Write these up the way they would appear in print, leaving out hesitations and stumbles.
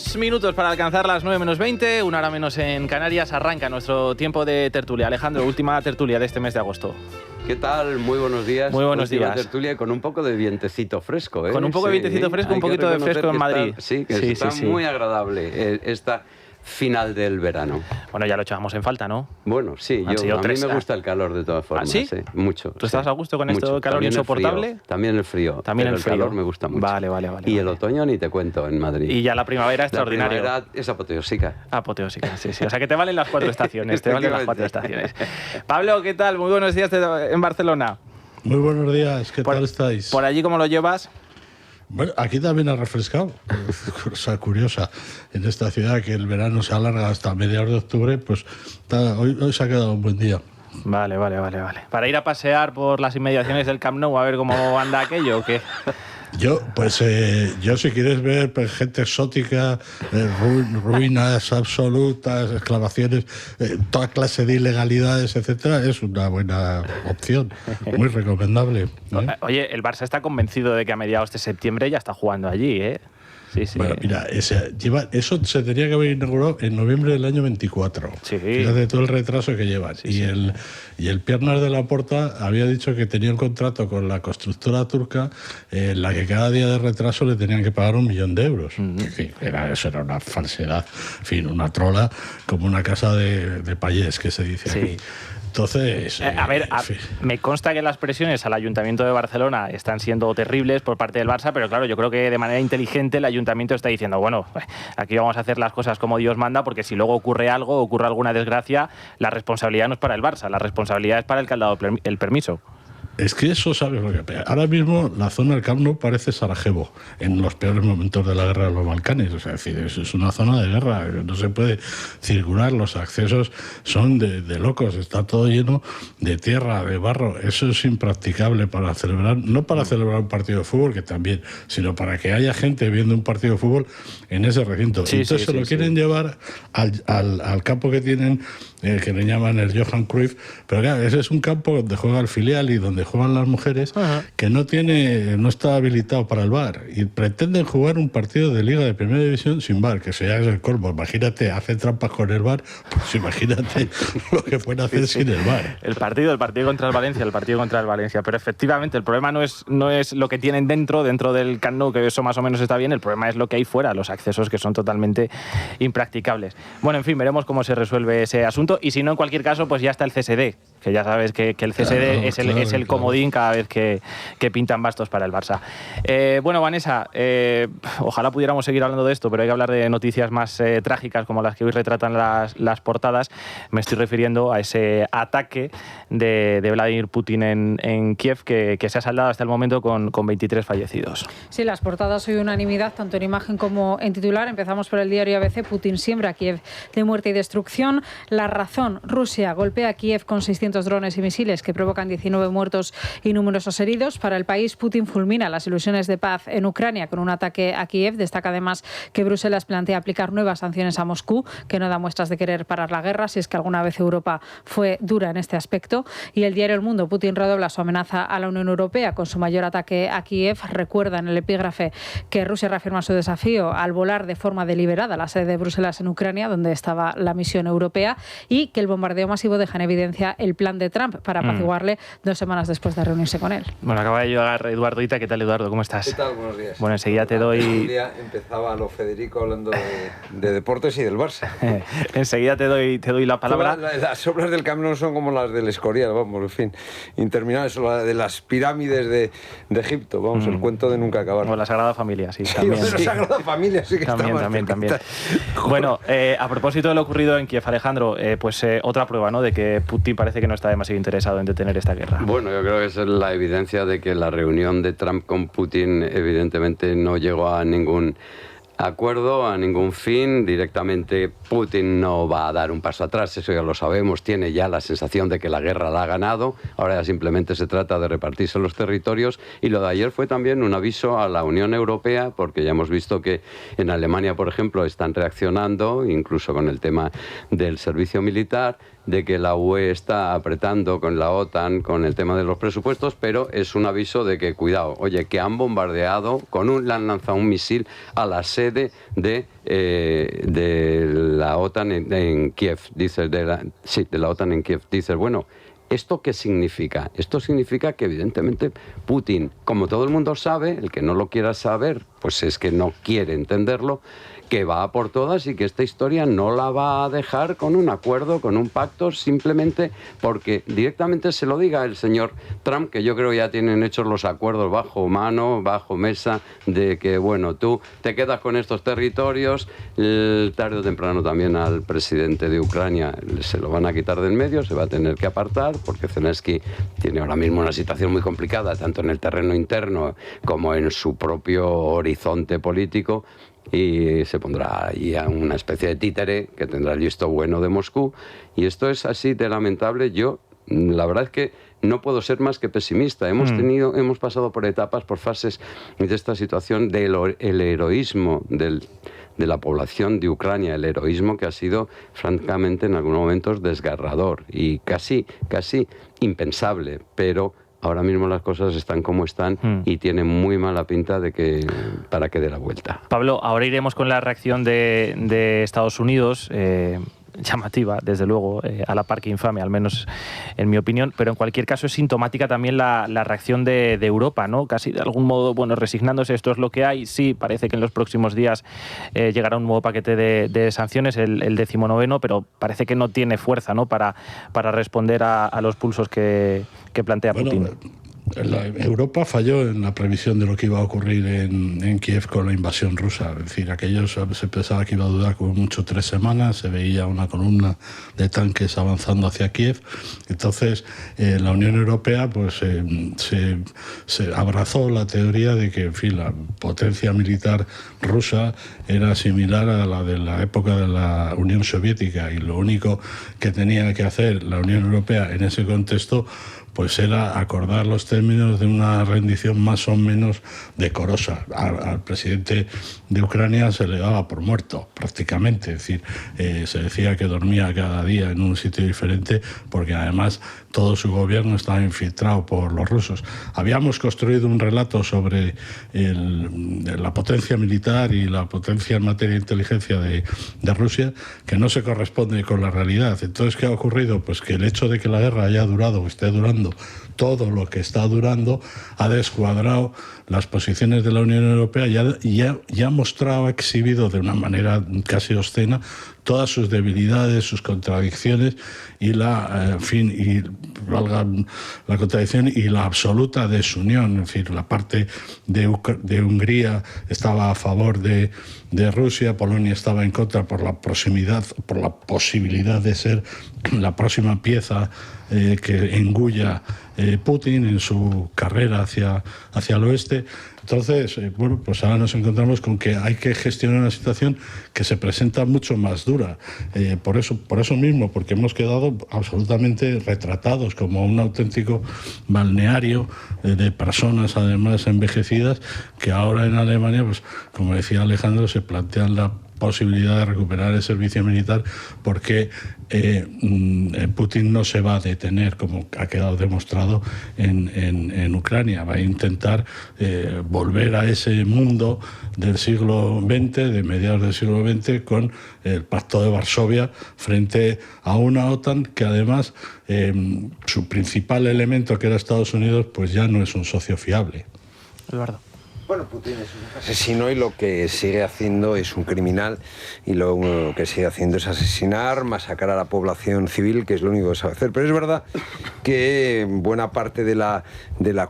2 minutos para alcanzar las 9 menos 20, una hora menos en Canarias. Arranca nuestro tiempo de tertulia. Alejandro, última tertulia de este mes de agosto. ¿Qué tal? Muy buenos días. Muy buenos días. Tertulia con un poco de vientecito fresco, ¿eh? Con un poco de vientecito fresco, un poquito de fresco en Madrid. Está muy agradable esta final del verano. Bueno, ya lo echábamos en falta, ¿no? Bueno, sí, a mí me gusta el calor de todas formas. ¿Ah, sí? Sí, mucho. ¿Tú estás a gusto con esto calor también insoportable? También el frío. También el calor me gusta mucho. Vale. Y el otoño ni te cuento en Madrid. Y ya la primavera extraordinaria. La primavera es apoteósica. Apoteósica, sí. O sea que te valen las 4 estaciones. Pablo, ¿qué tal? Muy buenos días en Barcelona. Muy buenos días, ¿qué tal estáis? ¿Por allí cómo lo llevas? Bueno, aquí también ha refrescado, cosa curiosa, en esta ciudad que el verano se alarga hasta mediados de octubre, pues hoy se ha quedado un buen día. Vale. ¿Para ir a pasear por las inmediaciones del Camp Nou a ver cómo anda aquello o qué? Yo si quieres ver gente exótica, ruinas absolutas, exclamaciones, toda clase de ilegalidades, etcétera, es una buena opción, muy recomendable, ¿eh? Oye, el Barça está convencido de que a mediados de septiembre ya está jugando allí, ¿eh? Sí. Bueno, mira, eso se tenía que haber inaugurado en noviembre del año 24. Sí. Fíjate todo el retraso que llevan. Y el Piernas de la Porta había dicho que tenía un contrato con la constructora turca en la que cada día de retraso le tenían que pagar 1 millón de euros. Eso era una falsedad, en fin, una trola, como una casa de payés, que se dice aquí. Entonces, me consta que las presiones al Ayuntamiento de Barcelona están siendo terribles por parte del Barça, pero claro, yo creo que de manera inteligente el Ayuntamiento está diciendo, bueno, aquí vamos a hacer las cosas como Dios manda, porque si luego ocurre alguna desgracia, la responsabilidad no es para el Barça, la responsabilidad es para el que ha dado el permiso. Es que eso, ¿sabes lo que pasa? Ahora mismo la zona del Camp Nou parece Sarajevo en los peores momentos de la guerra de los Balcanes. O sea, es decir, es una zona de guerra, no se puede circular, los accesos son de locos, está todo lleno de tierra, de barro. Eso es impracticable para celebrar, no para celebrar un partido de fútbol, que también, sino para que haya gente viendo un partido de fútbol en ese recinto. Entonces se lo quieren llevar al campo que tienen, que le llaman el Johan Cruyff, pero claro, ese es un campo donde juega el filial y donde juegan las mujeres, que no está habilitado para el VAR, y pretenden jugar un partido de Liga de Primera División sin VAR, que eso ya es el colmo. Imagínate, hacen trampas con el VAR, pues imagínate lo que pueden hacer sin el VAR. El partido contra el Valencia, pero efectivamente el problema no es lo que tienen dentro del Camp Nou, que eso más o menos está bien, el problema es lo que hay fuera, los accesos que son totalmente impracticables. Bueno, en fin, veremos cómo se resuelve ese asunto, y si no, en cualquier caso, pues ya está el CSD, que ya sabes que el CSD es el comodín cada vez que pintan bastos para el Barça. Bueno, Vanessa, ojalá pudiéramos seguir hablando de esto, pero hay que hablar de noticias más trágicas como las que hoy retratan las portadas. Me estoy refiriendo a ese ataque de Vladimir Putin en Kiev que se ha saldado hasta el momento con 23 fallecidos. Sí, las portadas hoy unanimidad, tanto en imagen como en titular. Empezamos por el diario ABC. Putin siembra a Kiev de muerte y destrucción. La razón: Rusia golpea a Kiev con 600 drones y misiles que provocan 19 muertos y numerosos heridos. Para el país, Putin fulmina las ilusiones de paz en Ucrania con un ataque a Kiev. Destaca además que Bruselas plantea aplicar nuevas sanciones a Moscú, que no da muestras de querer parar la guerra, si es que alguna vez Europa fue dura en este aspecto. Y el diario El Mundo: Putin redobla su amenaza a la Unión Europea con su mayor ataque a Kiev. Recuerda en el epígrafe que Rusia reafirma su desafío al volar de forma deliberada a la sede de Bruselas en Ucrania, donde estaba la misión europea, y que el bombardeo masivo deja en evidencia el plan de Trump para apaciguarle 2 semanas después de reunirse con él. Bueno, acaba de llegar Eduardo Ita. ¿Qué tal, Eduardo? ¿Cómo estás? ¿Qué tal? Buenos días. Bueno, enseguida te doy... El día empezaba lo Federico hablando de deportes y del Barça. Enseguida te doy la palabra. Las obras del Camp Nou son como las del Escorial, vamos, en fin, interminables. La de las pirámides de Egipto, vamos, el cuento de nunca acabar. O la Sagrada Familia, sí. También, la Sagrada Familia sí que también. Bueno, a propósito de lo ocurrido en Kiev, Alejandro, otra prueba, ¿no?, de que Putin parece que no está demasiado interesado en detener esta guerra. Bueno, yo creo que esa es la evidencia de que la reunión de Trump con Putin evidentemente no llegó a ningún acuerdo, a ningún fin. Directamente Putin no va a dar un paso atrás, eso ya lo sabemos, tiene ya la sensación de que la guerra la ha ganado, ahora ya simplemente se trata de repartirse los territorios, y lo de ayer fue también un aviso a la Unión Europea, porque ya hemos visto que en Alemania, por ejemplo, están reaccionando, incluso con el tema del servicio militar, de que la UE está apretando con la OTAN con el tema de los presupuestos, pero es un aviso de que, cuidado, oye, que han bombardeado, le han lanzado un misil a la sede sede de la OTAN en Kiev. Dices, de la OTAN en Kiev. Dices, bueno, ¿esto qué significa? Esto significa que evidentemente Putin, como todo el mundo sabe, el que no lo quiera saber, pues es que no quiere entenderlo, que va a por todas y que esta historia no la va a dejar con un acuerdo, con un pacto, simplemente porque directamente se lo diga el señor Trump, que yo creo ya tienen hechos los acuerdos bajo mano, bajo mesa, de que, bueno, tú te quedas con estos territorios, tarde o temprano también al presidente de Ucrania se lo van a quitar del medio, se va a tener que apartar, porque Zelensky tiene ahora mismo una situación muy complicada, tanto en el terreno interno como en su propio horizonte político, y se pondrá ahí a una especie de títere que tendrá el visto bueno de Moscú, y esto es así de lamentable. Yo, la verdad es que no puedo ser más que pesimista. Hemos pasado por etapas, por fases de esta situación del heroísmo de la población de Ucrania, el heroísmo que ha sido francamente en algunos momentos desgarrador y casi impensable, pero ahora mismo las cosas están como están y tienen muy mala pinta para que dé la vuelta. Pablo, ahora iremos con la reacción de Estados Unidos, llamativa, desde luego, a la par que infame, al menos en mi opinión, pero en cualquier caso es sintomática también la reacción de Europa, ¿no? Casi de algún modo, bueno, resignándose, esto es lo que hay. Sí, parece que en los próximos días llegará un nuevo paquete de sanciones, el 19º, pero parece que no tiene fuerza, ¿no? para responder a los pulsos que plantea Putin. Europa falló en la previsión de lo que iba a ocurrir en Kiev con la invasión rusa. Es decir, aquello se pensaba que iba a durar como mucho 3 semanas, se veía una columna de tanques avanzando hacia Kiev. Entonces, la Unión Europea pues se abrazó la teoría de que, en fin, la potencia militar rusa era similar a la de la época de la Unión Soviética, y lo único que tenía que hacer la Unión Europea en ese contexto pues era acordar los términos de una rendición más o menos decorosa. Al presidente de Ucrania se le daba por muerto, prácticamente. Es decir, se decía que dormía cada día en un sitio diferente, porque además todo su gobierno estaba infiltrado por los rusos. Habíamos construido un relato sobre la potencia militar y la potencia en materia de inteligencia de Rusia que no se corresponde con la realidad. Entonces, ¿qué ha ocurrido? Pues que el hecho de que la guerra haya durado o esté durando todo lo que está durando ha descuadrado las posiciones de la Unión Europea y ha mostrado, ha exhibido de una manera casi obscena todas sus debilidades, sus contradicciones y la contradicción y la absoluta desunión. Es decir, la parte de Hungría estaba a favor de Rusia, Polonia estaba en contra por la proximidad, por la posibilidad de ser la próxima pieza que engulla Putin en su carrera hacia el oeste. Entonces, bueno, pues ahora nos encontramos con que hay que gestionar una situación que se presenta mucho más dura. Por eso mismo, porque hemos quedado absolutamente retratados como un auténtico balneario de personas, además envejecidas, que ahora en Alemania, pues como decía Alejandro, se plantean la posibilidad de recuperar el servicio militar, porque Putin no se va a detener, como ha quedado demostrado en Ucrania. Va a intentar volver a ese mundo del siglo XX, de mediados del siglo XX, con el Pacto de Varsovia, frente a una OTAN que además su principal elemento, que era Estados Unidos, pues ya no es un socio fiable. Eduardo. Bueno, Putin es un asesino y lo que sigue haciendo es un criminal, y lo que sigue haciendo es asesinar, masacrar a la población civil, que es lo único que sabe hacer. Pero es verdad que buena parte de la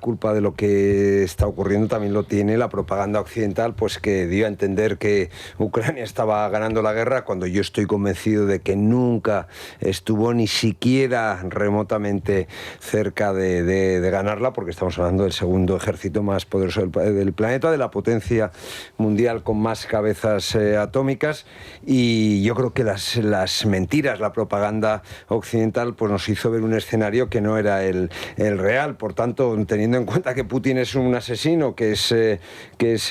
culpa de lo que está ocurriendo también lo tiene la propaganda occidental, pues que dio a entender que Ucrania estaba ganando la guerra, cuando yo estoy convencido de que nunca estuvo ni siquiera remotamente cerca de ganarla, porque estamos hablando del segundo ejército más poderoso del planeta, de la potencia mundial con más cabezas atómicas, y yo creo que las mentiras, la propaganda occidental, pues nos hizo ver un escenario que no era el real. Por tanto, teniendo en cuenta que Putin es un asesino, que es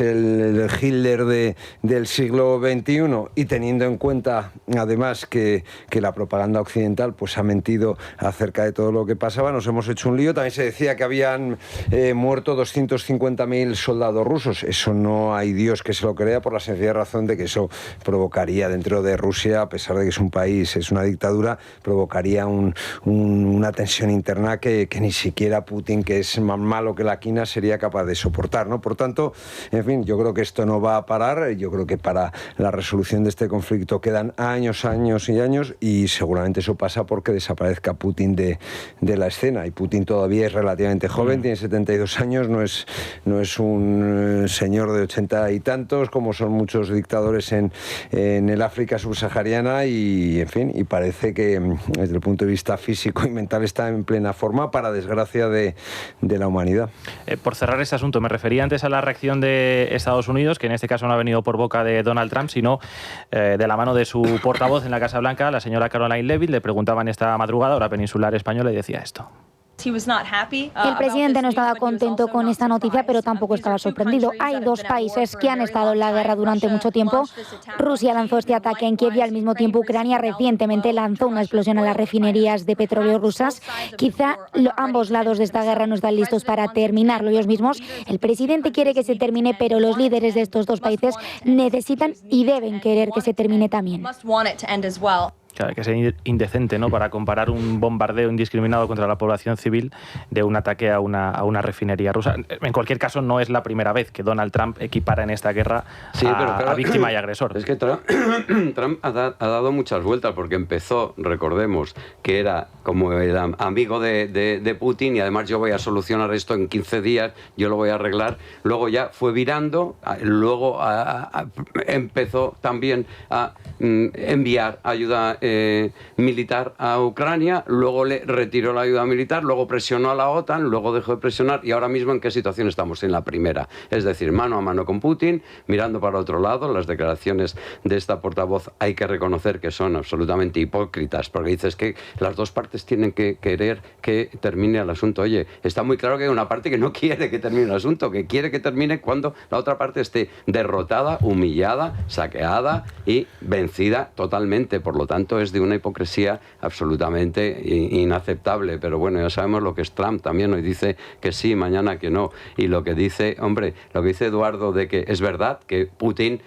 el Hitler del siglo XXI, y teniendo en cuenta además que la propaganda occidental pues ha mentido acerca de todo lo que pasaba, nos hemos hecho un lío. También se decía que habían muerto 250.000 soldados soldados rusos. Eso no hay Dios que se lo crea, por la sencilla razón de que eso provocaría dentro de Rusia, a pesar de que es un país, es una dictadura, provocaría una tensión interna que ni siquiera Putin, que es más malo que la quina, sería capaz de soportar, ¿no? Por tanto, en fin, yo creo que esto no va a parar. Yo creo que para la resolución de este conflicto quedan años y años, y seguramente eso pasa porque desaparezca Putin de la escena. Y Putin todavía es relativamente joven, tiene 72 años, no es un señor de 80 y tantos como son muchos dictadores en el África subsahariana, y en fin, y parece que desde el punto de vista físico y mental está en plena forma, para desgracia de la humanidad. Por cerrar este asunto, me refería antes a la reacción de Estados Unidos, que en este caso no ha venido por boca de Donald Trump, sino de la mano de su portavoz en la Casa Blanca, la señora Caroline Leavitt. Le preguntaban esta madrugada, hora peninsular española, y decía esto. El presidente no estaba contento con esta noticia, pero tampoco estaba sorprendido. Hay dos países que han estado en la guerra durante mucho tiempo. Rusia lanzó este ataque en Kiev y al mismo tiempo Ucrania recientemente lanzó una explosión a las refinerías de petróleo rusas. Quizá ambos lados de esta guerra no están listos para terminarlo ellos mismos. El presidente quiere que se termine, pero los líderes de estos dos países necesitan y deben querer que se termine también. Claro, que es indecente, ¿no?, para comparar un bombardeo indiscriminado contra la población civil de un ataque a una refinería rusa. En cualquier caso, no es la primera vez que Donald Trump equipara en esta guerra a víctima y agresor. Es que Trump ha dado muchas vueltas, porque empezó, recordemos, que era como el amigo de Putin, y además yo voy a solucionar esto en 15 días, yo lo voy a arreglar. Luego ya fue virando, luego empezó también a enviar ayuda militar a Ucrania, luego le retiró la ayuda militar, luego presionó a la OTAN, luego dejó de presionar, y ahora mismo ¿en qué situación estamos? En la primera, es decir, mano a mano con Putin, mirando para otro lado. Las declaraciones de esta portavoz hay que reconocer que son absolutamente hipócritas, porque dices que las dos partes tienen que querer que termine el asunto. Oye, está muy claro que hay una parte que no quiere que termine el asunto, que quiere que termine cuando la otra parte esté derrotada, humillada, saqueada y vencida totalmente. Por lo tanto, es de una hipocresía absolutamente inaceptable. Pero bueno, ya sabemos lo que es Trump. También hoy dice que sí, mañana que no. Y lo que dice, hombre, lo que dice Eduardo, de que es verdad que Putin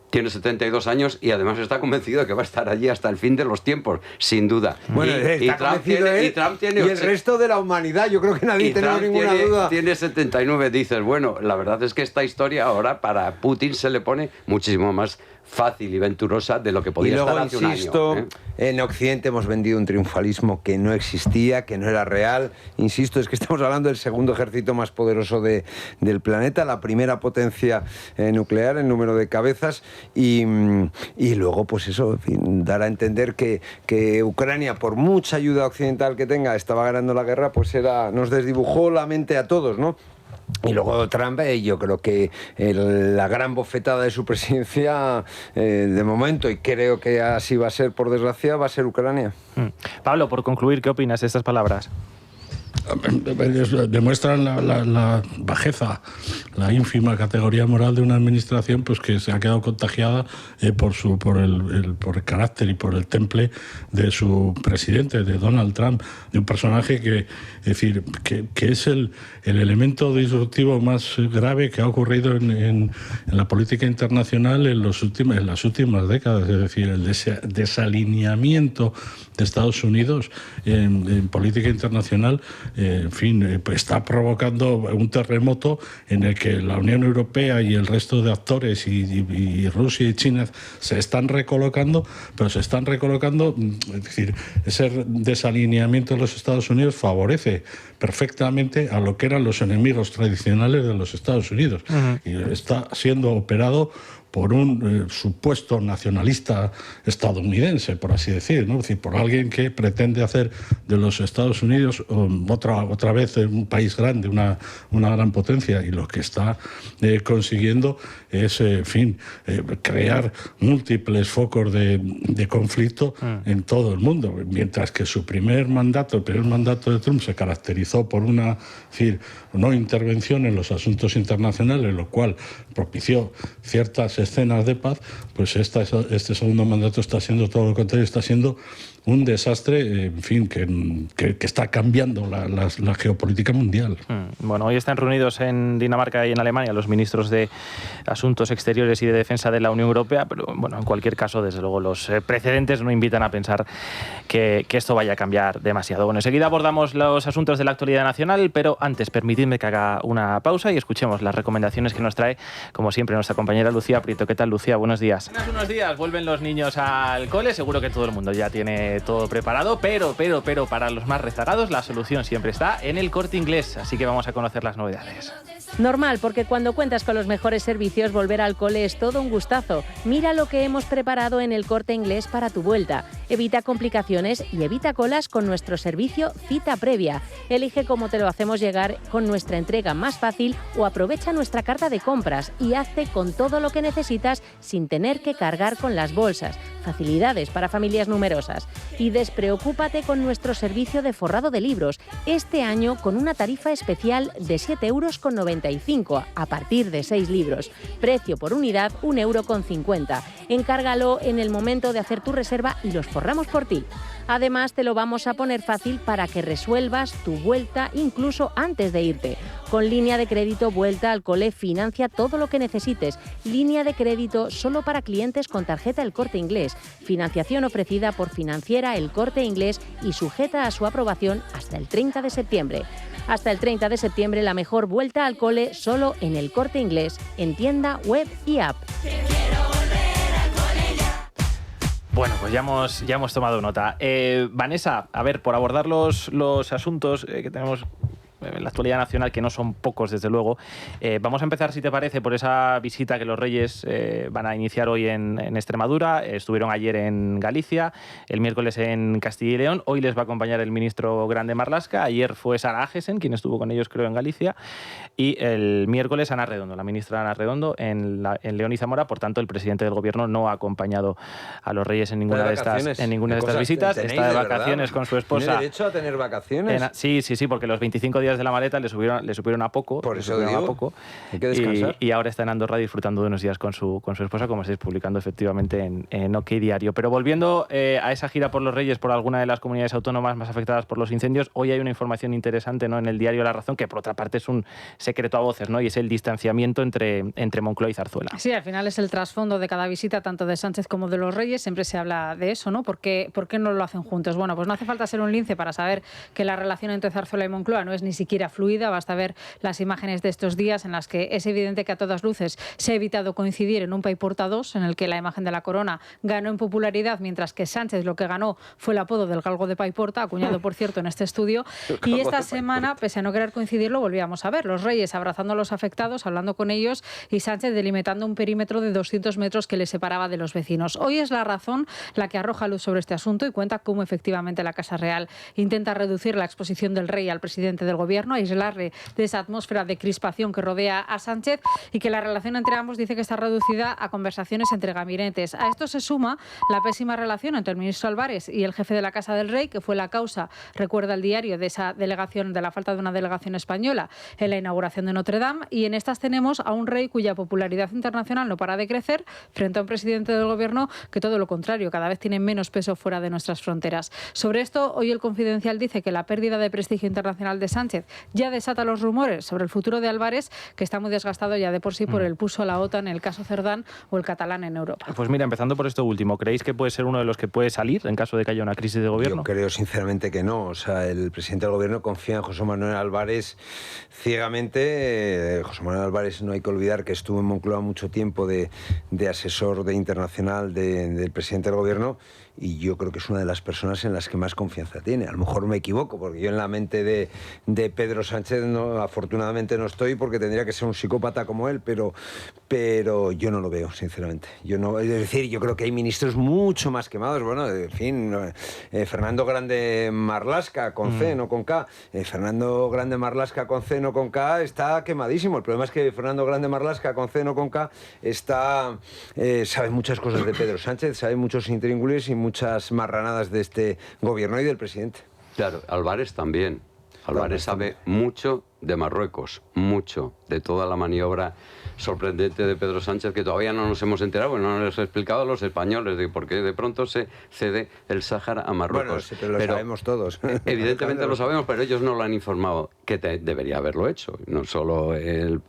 tiene 72 años y además está convencido de que va a estar allí hasta el fin de los tiempos, sin duda. Bueno, y Trump tiene y el resto de la humanidad, yo creo que nadie tenemos ninguna duda. Tiene 79, dices, bueno, la verdad es que esta historia ahora para Putin se le pone muchísimo más fácil y venturosa de lo que podía estar hace un año. Insisto, en Occidente hemos vendido un triunfalismo que no existía, que no era real. Insisto, es que estamos hablando del segundo ejército más poderoso del planeta, la primera potencia nuclear en número de cabezas, y luego, pues eso, en fin, dar a entender que Ucrania, por mucha ayuda occidental que tenga, estaba ganando la guerra, pues nos desdibujó la mente a todos, ¿no? Y luego Trump, yo creo que la gran bofetada de su presidencia, de momento, y creo que así va a ser, por desgracia, va a ser Ucrania. Pablo, por concluir, ¿qué opinas de estas palabras? Demuestran la bajeza, la ínfima categoría moral de una administración, pues que se ha quedado contagiada por el carácter y por el temple de su presidente, de Donald Trump, de un personaje que es el elemento disruptivo más grave que ha ocurrido en la política internacional en las últimas décadas. Es decir, el desalineamiento de Estados Unidos en política internacional, pues está provocando un terremoto en el que la Unión Europea y el resto de actores y Rusia y China se están recolocando, pero se están recolocando, es decir, ese desalineamiento de los Estados Unidos favorece perfectamente a lo que eran los enemigos tradicionales de los Estados Unidos. Y está siendo operado por un supuesto nacionalista estadounidense, por así decir, ¿no? Es decir, por alguien que pretende hacer de los Estados Unidos otra vez un país grande, una gran potencia, y lo que está consiguiendo es, crear múltiples focos de conflicto en todo el mundo, mientras que el primer mandato de Trump se caracterizó por una no intervención en los asuntos internacionales, lo cual propició ciertas escenas de paz. Pues este segundo mandato está siendo todo lo contrario, está siendo un desastre, en fin, que está cambiando la geopolítica mundial. Bueno, hoy están reunidos en Dinamarca y en Alemania los ministros de Asuntos Exteriores y de Defensa de la Unión Europea, pero bueno, en cualquier caso, desde luego, los precedentes no invitan a pensar que esto vaya a cambiar demasiado. Bueno, enseguida abordamos los asuntos de la actualidad nacional, pero antes permitidme que haga una pausa y escuchemos las recomendaciones que nos trae, como siempre, nuestra compañera Lucía Prieto. ¿Qué tal, Lucía? Buenos días. Unos días vuelven los niños al cole, seguro que todo el mundo ya tiene todo preparado, pero para los más rezagados la solución siempre está en el Corte Inglés, así que vamos a conocer las novedades. Normal, porque cuando cuentas con los mejores servicios, volver al cole es todo un gustazo. Mira lo que hemos preparado en el Corte Inglés para tu vuelta. Evita complicaciones y evita colas con nuestro servicio Cita Previa. Elige cómo te lo hacemos llegar con nuestra entrega más fácil o aprovecha nuestra carta de compras y hazte con todo lo que necesitas sin tener que cargar con las bolsas. Facilidades para familias numerosas. Y despreocúpate con nuestro servicio de forrado de libros, este año con una tarifa especial de 7,95 € a partir de 6 libros. Precio por unidad 1,50 €. Encárgalo en el momento de hacer tu reserva y los forramos por ti. Además, te lo vamos a poner fácil para que resuelvas tu vuelta incluso antes de irte. Con línea de crédito Vuelta al Cole financia todo lo que necesites. Línea de crédito solo para clientes con tarjeta El Corte Inglés. Financiación ofrecida por Financiera El Corte Inglés y sujeta a su aprobación hasta el 30 de septiembre. Hasta el 30 de septiembre la mejor vuelta al cole solo en El Corte Inglés, en tienda, web y app. Bueno, pues ya hemos tomado nota. Vanessa, a ver, por abordar los asuntos que tenemos en la actualidad nacional, que no son pocos, desde luego, vamos a empezar, si te parece, por esa visita que los Reyes van a iniciar hoy en Extremadura. Estuvieron ayer en Galicia, el miércoles en Castilla y León. Hoy les va a acompañar el ministro Grande Marlaska. Ayer fue Sara Agesen, quien estuvo con ellos, creo, en Galicia. Y el miércoles Ana Redondo, la ministra Ana Redondo, en León y Zamora. Por tanto, el presidente del Gobierno no ha acompañado a los Reyes en ninguna de estas visitas. Está de vacaciones con su esposa. ¿Tiene derecho a tener vacaciones? Sí, porque los 25 días de la maleta le supieron a poco. Por eso digo, hay que descansar. Y ahora está en Andorra disfrutando de unos días con su esposa, como estáis publicando efectivamente en OK Diario. Pero volviendo a esa gira por los Reyes, por alguna de las comunidades autónomas más afectadas por los incendios, hoy hay una información interesante, ¿no?, en el diario La Razón, que por otra parte es un secreto a voces, ¿no?, y es el distanciamiento entre Moncloa y Zarzuela. Sí, al final es el trasfondo de cada visita, tanto de Sánchez como de los Reyes. Siempre se habla de eso, ¿no? ¿Por qué no lo hacen juntos? Bueno, pues no hace falta ser un lince para saber que la relación entre Zarzuela y Moncloa no es ni siquiera fluida. Basta ver las imágenes de estos días en las que es evidente que a todas luces se ha evitado coincidir en un Paiporta 2, en el que la imagen de la corona ganó en popularidad, mientras que Sánchez lo que ganó fue el apodo del galgo de Paiporta, acuñado, por cierto, en este estudio. Y esta semana, pese a no querer coincidir, lo volvíamos a ver. Los Reyes abrazando a los afectados, hablando con ellos, y Sánchez delimitando un perímetro de 200 metros que le separaba de los vecinos. Hoy es La Razón la que arroja luz sobre este asunto y cuenta cómo efectivamente la Casa Real intenta reducir la exposición del rey al presidente del Gobierno, aislarle de esa atmósfera de crispación que rodea a Sánchez, y que la relación entre ambos dice que está reducida a conversaciones entre gabinetes. A esto se suma la pésima relación entre el ministro Álvarez y el jefe de la Casa del Rey, que fue la causa, recuerda el diario, de esa delegación, de la falta de una delegación española en la inauguración de Notre Dame. Y en estas tenemos a un rey cuya popularidad internacional no para de crecer, frente a un presidente del Gobierno que, todo lo contrario, cada vez tiene menos peso fuera de nuestras fronteras. Sobre esto, hoy el Confidencial dice que la pérdida de prestigio internacional de Sánchez ya desata los rumores sobre el futuro de Álvarez, que está muy desgastado ya de por sí por el pulso a la OTAN, el caso Cerdán o el catalán en Europa. Pues mira, empezando por esto último, ¿creéis que puede ser uno de los que puede salir en caso de que haya una crisis de gobierno? Yo creo sinceramente que no. O sea, el presidente del Gobierno confía en José Manuel Álvarez ciegamente. José Manuel Álvarez, no hay que olvidar que estuvo en Moncloa mucho tiempo de asesor internacional del presidente del Gobierno, y yo creo que es una de las personas en las que más confianza tiene. A lo mejor me equivoco, porque yo en la mente de Pedro Sánchez afortunadamente no estoy, porque tendría que ser un psicópata como él, pero yo no lo veo, sinceramente. Es decir, yo creo que hay ministros mucho más quemados. Bueno, en fin, Fernando Grande Marlaska, con C, no con K. Fernando Grande Marlaska, con C, no con K, está quemadísimo. El problema es que Fernando Grande Marlaska, con C, no con K, sabe muchas cosas de Pedro Sánchez, sabe muchos intríngulis y muchas marranadas de este gobierno y del presidente. Claro, Álvarez también. Álvarez sabe mucho de Marruecos, mucho, de toda la maniobra sorprendente de Pedro Sánchez, que todavía no nos hemos enterado, no nos ha explicado a los españoles de por qué de pronto se cede el Sáhara a Marruecos. Bueno, sí, pero lo sabemos todos. Evidentemente lo sabemos, pero ellos no lo han informado, que debería haberlo hecho, no solo el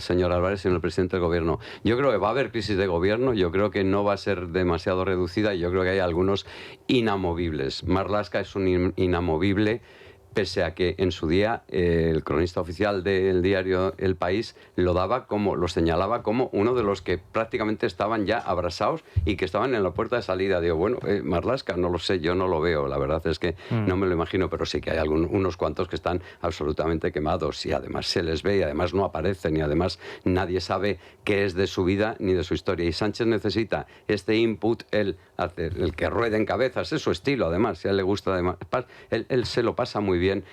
señor Álvarez, sino el presidente del gobierno. Yo creo que va a haber crisis de gobierno, yo creo que no va a ser demasiado reducida, y yo creo que hay algunos inamovibles. Marlaska es un inamovible, pese a que en su día el cronista oficial del diario El País lo señalaba como uno de los que prácticamente estaban ya abrasados y que estaban en la puerta de salida. Digo, bueno, Marlaska, no lo sé, yo no lo veo, la verdad es que no me lo imagino, pero sí que hay unos cuantos que están absolutamente quemados, y además se les ve, y además no aparecen, y además nadie sabe qué es de su vida ni de su historia. Y Sánchez necesita este input, el que ruede en cabezas, es su estilo, además, si a él le gusta, además, él se lo pasa muy bien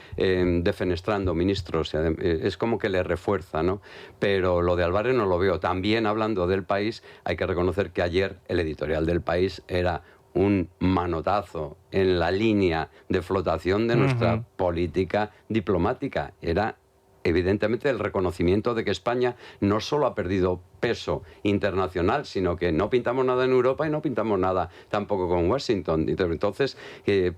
defenestrando ministros, es como que le refuerza, ¿no? Pero lo de Álvarez no lo veo. También, hablando del País, hay que reconocer que ayer el editorial del País era un manotazo en la línea de flotación de nuestra política diplomática. Era evidentemente el reconocimiento de que España no solo ha perdido peso internacional, sino que no pintamos nada en Europa y no pintamos nada tampoco con Washington. Entonces,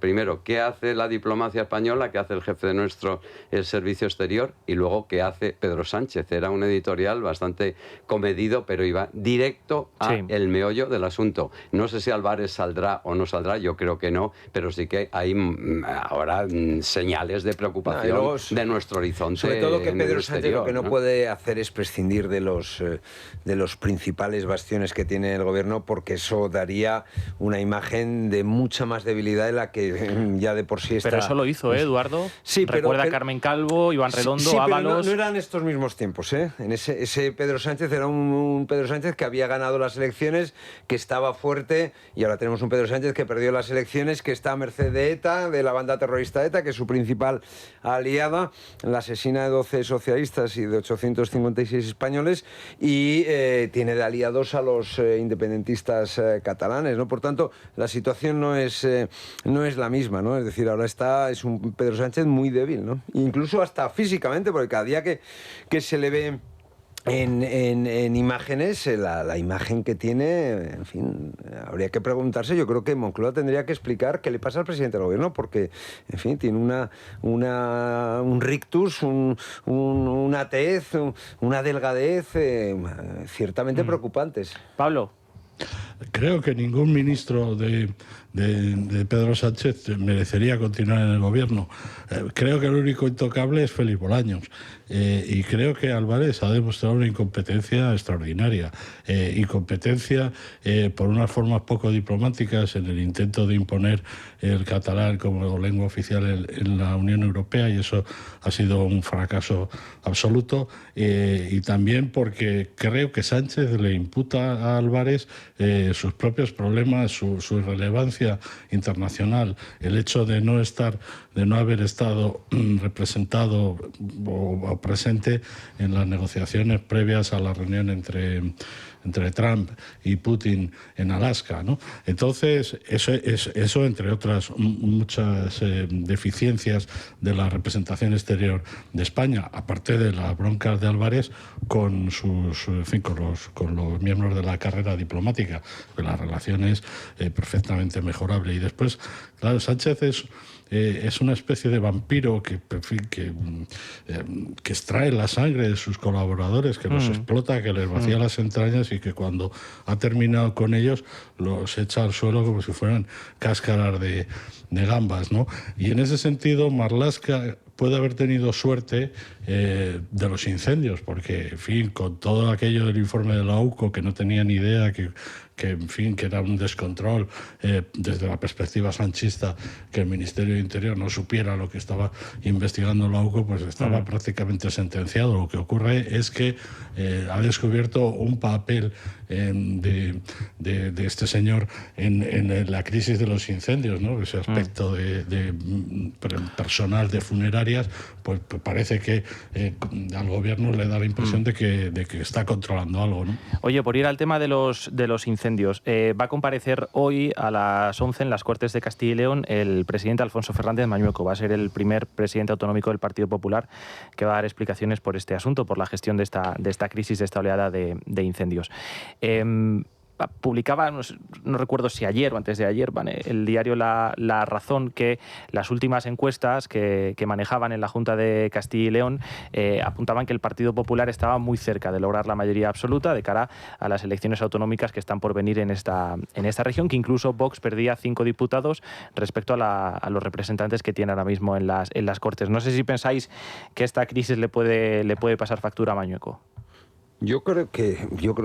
primero, ¿qué hace la diplomacia española? ¿Qué hace el jefe de nuestro servicio exterior? Y luego, ¿qué hace Pedro Sánchez? Era un editorial bastante comedido, pero iba directo al meollo del asunto. No sé si Álvarez saldrá o no saldrá, yo creo que no, pero sí que hay ahora señales de preocupación luego, de nuestro horizonte. Sobre todo que Pedro Sánchez lo que no puede hacer es prescindir de los principales bastiones que tiene el gobierno, porque eso daría una imagen de mucha más debilidad de la que ya de por sí está. Pero eso lo hizo, Eduardo. Sí, recuerda a Carmen Calvo, Iván Redondo, sí, Ábalos. No eran estos mismos tiempos, ¿eh? En ese Pedro Sánchez era un Pedro Sánchez que había ganado las elecciones, que estaba fuerte, y ahora tenemos un Pedro Sánchez que perdió las elecciones, que está a merced de ETA, de la banda terrorista ETA, que es su principal aliada, la asesina de 12 socialistas y de 856 españoles, y tiene de aliados a los independentistas catalanes, ¿no? Por tanto, la situación no es la misma, ¿no? Es decir, ahora es un Pedro Sánchez muy débil, ¿no? Incluso hasta físicamente, porque cada día que se le ve en imágenes, la imagen que tiene, en fin, habría que preguntarse. Yo creo que Moncloa tendría que explicar qué le pasa al presidente del gobierno, porque, en fin, tiene un rictus, una tez, una delgadez ciertamente preocupantes. Pablo. Creo que ningún ministro de Pedro Sánchez merecería continuar en el gobierno. Creo que el único intocable es Félix Bolaños. Y creo que Álvarez ha demostrado una incompetencia extraordinaria. Incompetencia por unas formas poco diplomáticas en el intento de imponer el catalán como lengua oficial en la Unión Europea, y eso ha sido un fracaso absoluto. Y también porque creo que Sánchez le imputa a Álvarez sus propios problemas, su irrelevancia internacional, el hecho de no haber estado representado o presente en las negociaciones previas a la reunión entre Trump y Putin en Alaska, ¿no? Entonces, eso entre otras muchas deficiencias de la representación exterior de España, aparte de las broncas de Álvarez con los miembros de la carrera diplomática, que la relación es perfectamente mejorable. Y después, claro, Sánchez es una especie de vampiro que extrae la sangre de sus colaboradores, que los explota, que les vacía las entrañas, y que cuando ha terminado con ellos los echa al suelo como si fueran cáscaras de gambas, ¿no? Y en ese sentido, Marlaska puede haber tenido suerte de los incendios, porque, en fin, con todo aquello del informe de la UCO, que no tenía ni idea que era un descontrol desde la perspectiva sanchista, que el Ministerio de Interior no supiera lo que estaba investigando la UCO, pues estaba prácticamente sentenciado. Lo que ocurre es que ha descubierto un papel de este señor en la crisis de los incendios, ¿no? Ese aspecto de personal de funerarias, pues parece que al gobierno le da la impresión de que está controlando algo, ¿no? Oye, por ir al tema de los incendios, va a comparecer hoy a las 11 en las Cortes de Castilla y León el presidente Alfonso Fernández Mañueco. Va a ser el primer presidente autonómico del Partido Popular que va a dar explicaciones por este asunto, por la gestión de esta crisis, de esta oleada de incendios. Publicaba, no recuerdo si ayer o antes de ayer, el diario La Razón, que las últimas encuestas que manejaban en la Junta de Castilla y León apuntaban que el Partido Popular estaba muy cerca de lograr la mayoría absoluta de cara a las elecciones autonómicas que están por venir en esta región, que incluso Vox perdía 5 diputados respecto a los representantes que tiene ahora mismo en las Cortes. No sé si pensáis que esta crisis le puede pasar factura a Mañueco. Yo creo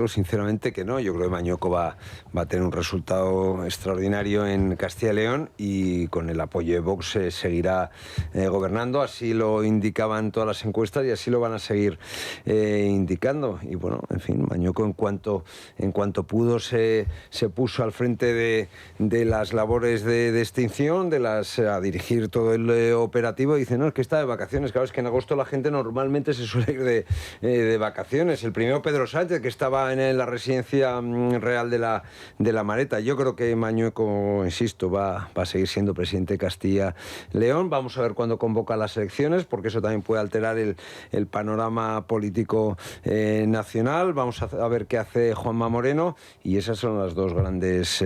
sinceramente que no. Yo creo que Mañueco va a tener un resultado extraordinario en Castilla y León y con el apoyo de Vox seguirá gobernando. Así lo indicaban todas las encuestas y así lo van a seguir indicando. Y bueno, en fin, Mañueco en cuanto pudo se puso al frente de las labores de extinción, a dirigir todo el operativo, y dice, no, es que está de vacaciones. Claro, es que en agosto la gente normalmente se suele ir de vacaciones. El primero Pedro Sánchez, que estaba en la residencia real de la Mareta. Yo creo que Mañueco, insisto, va a seguir siendo presidente de Castilla y León. Vamos a ver cuándo convoca las elecciones, porque eso también puede alterar el panorama político nacional. Vamos a ver qué hace Juanma Moreno, y esas son las dos grandes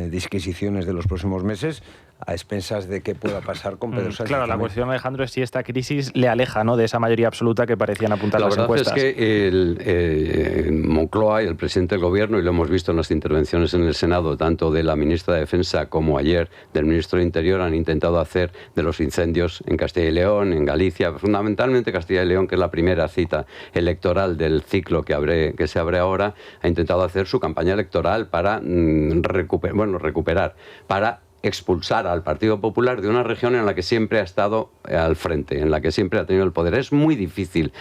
disquisiciones de los próximos meses, a expensas de qué pueda pasar con Pedro Sánchez. Claro, la cuestión, Alejandro, es si esta crisis le aleja, ¿no?, de esa mayoría absoluta que parecían apuntar las encuestas. La verdad es que Moncloa y el presidente del Gobierno, y lo hemos visto en las intervenciones en el Senado, tanto de la ministra de Defensa como ayer del ministro de Interior, han intentado hacer de los incendios en Castilla y León, en Galicia, fundamentalmente Castilla y León, que es la primera cita electoral del ciclo que se abre ahora, ha intentado hacer su campaña electoral para recuperar, para expulsar al Partido Popular de una región en la que siempre ha estado al frente, en la que siempre ha tenido el poder. Es muy difícil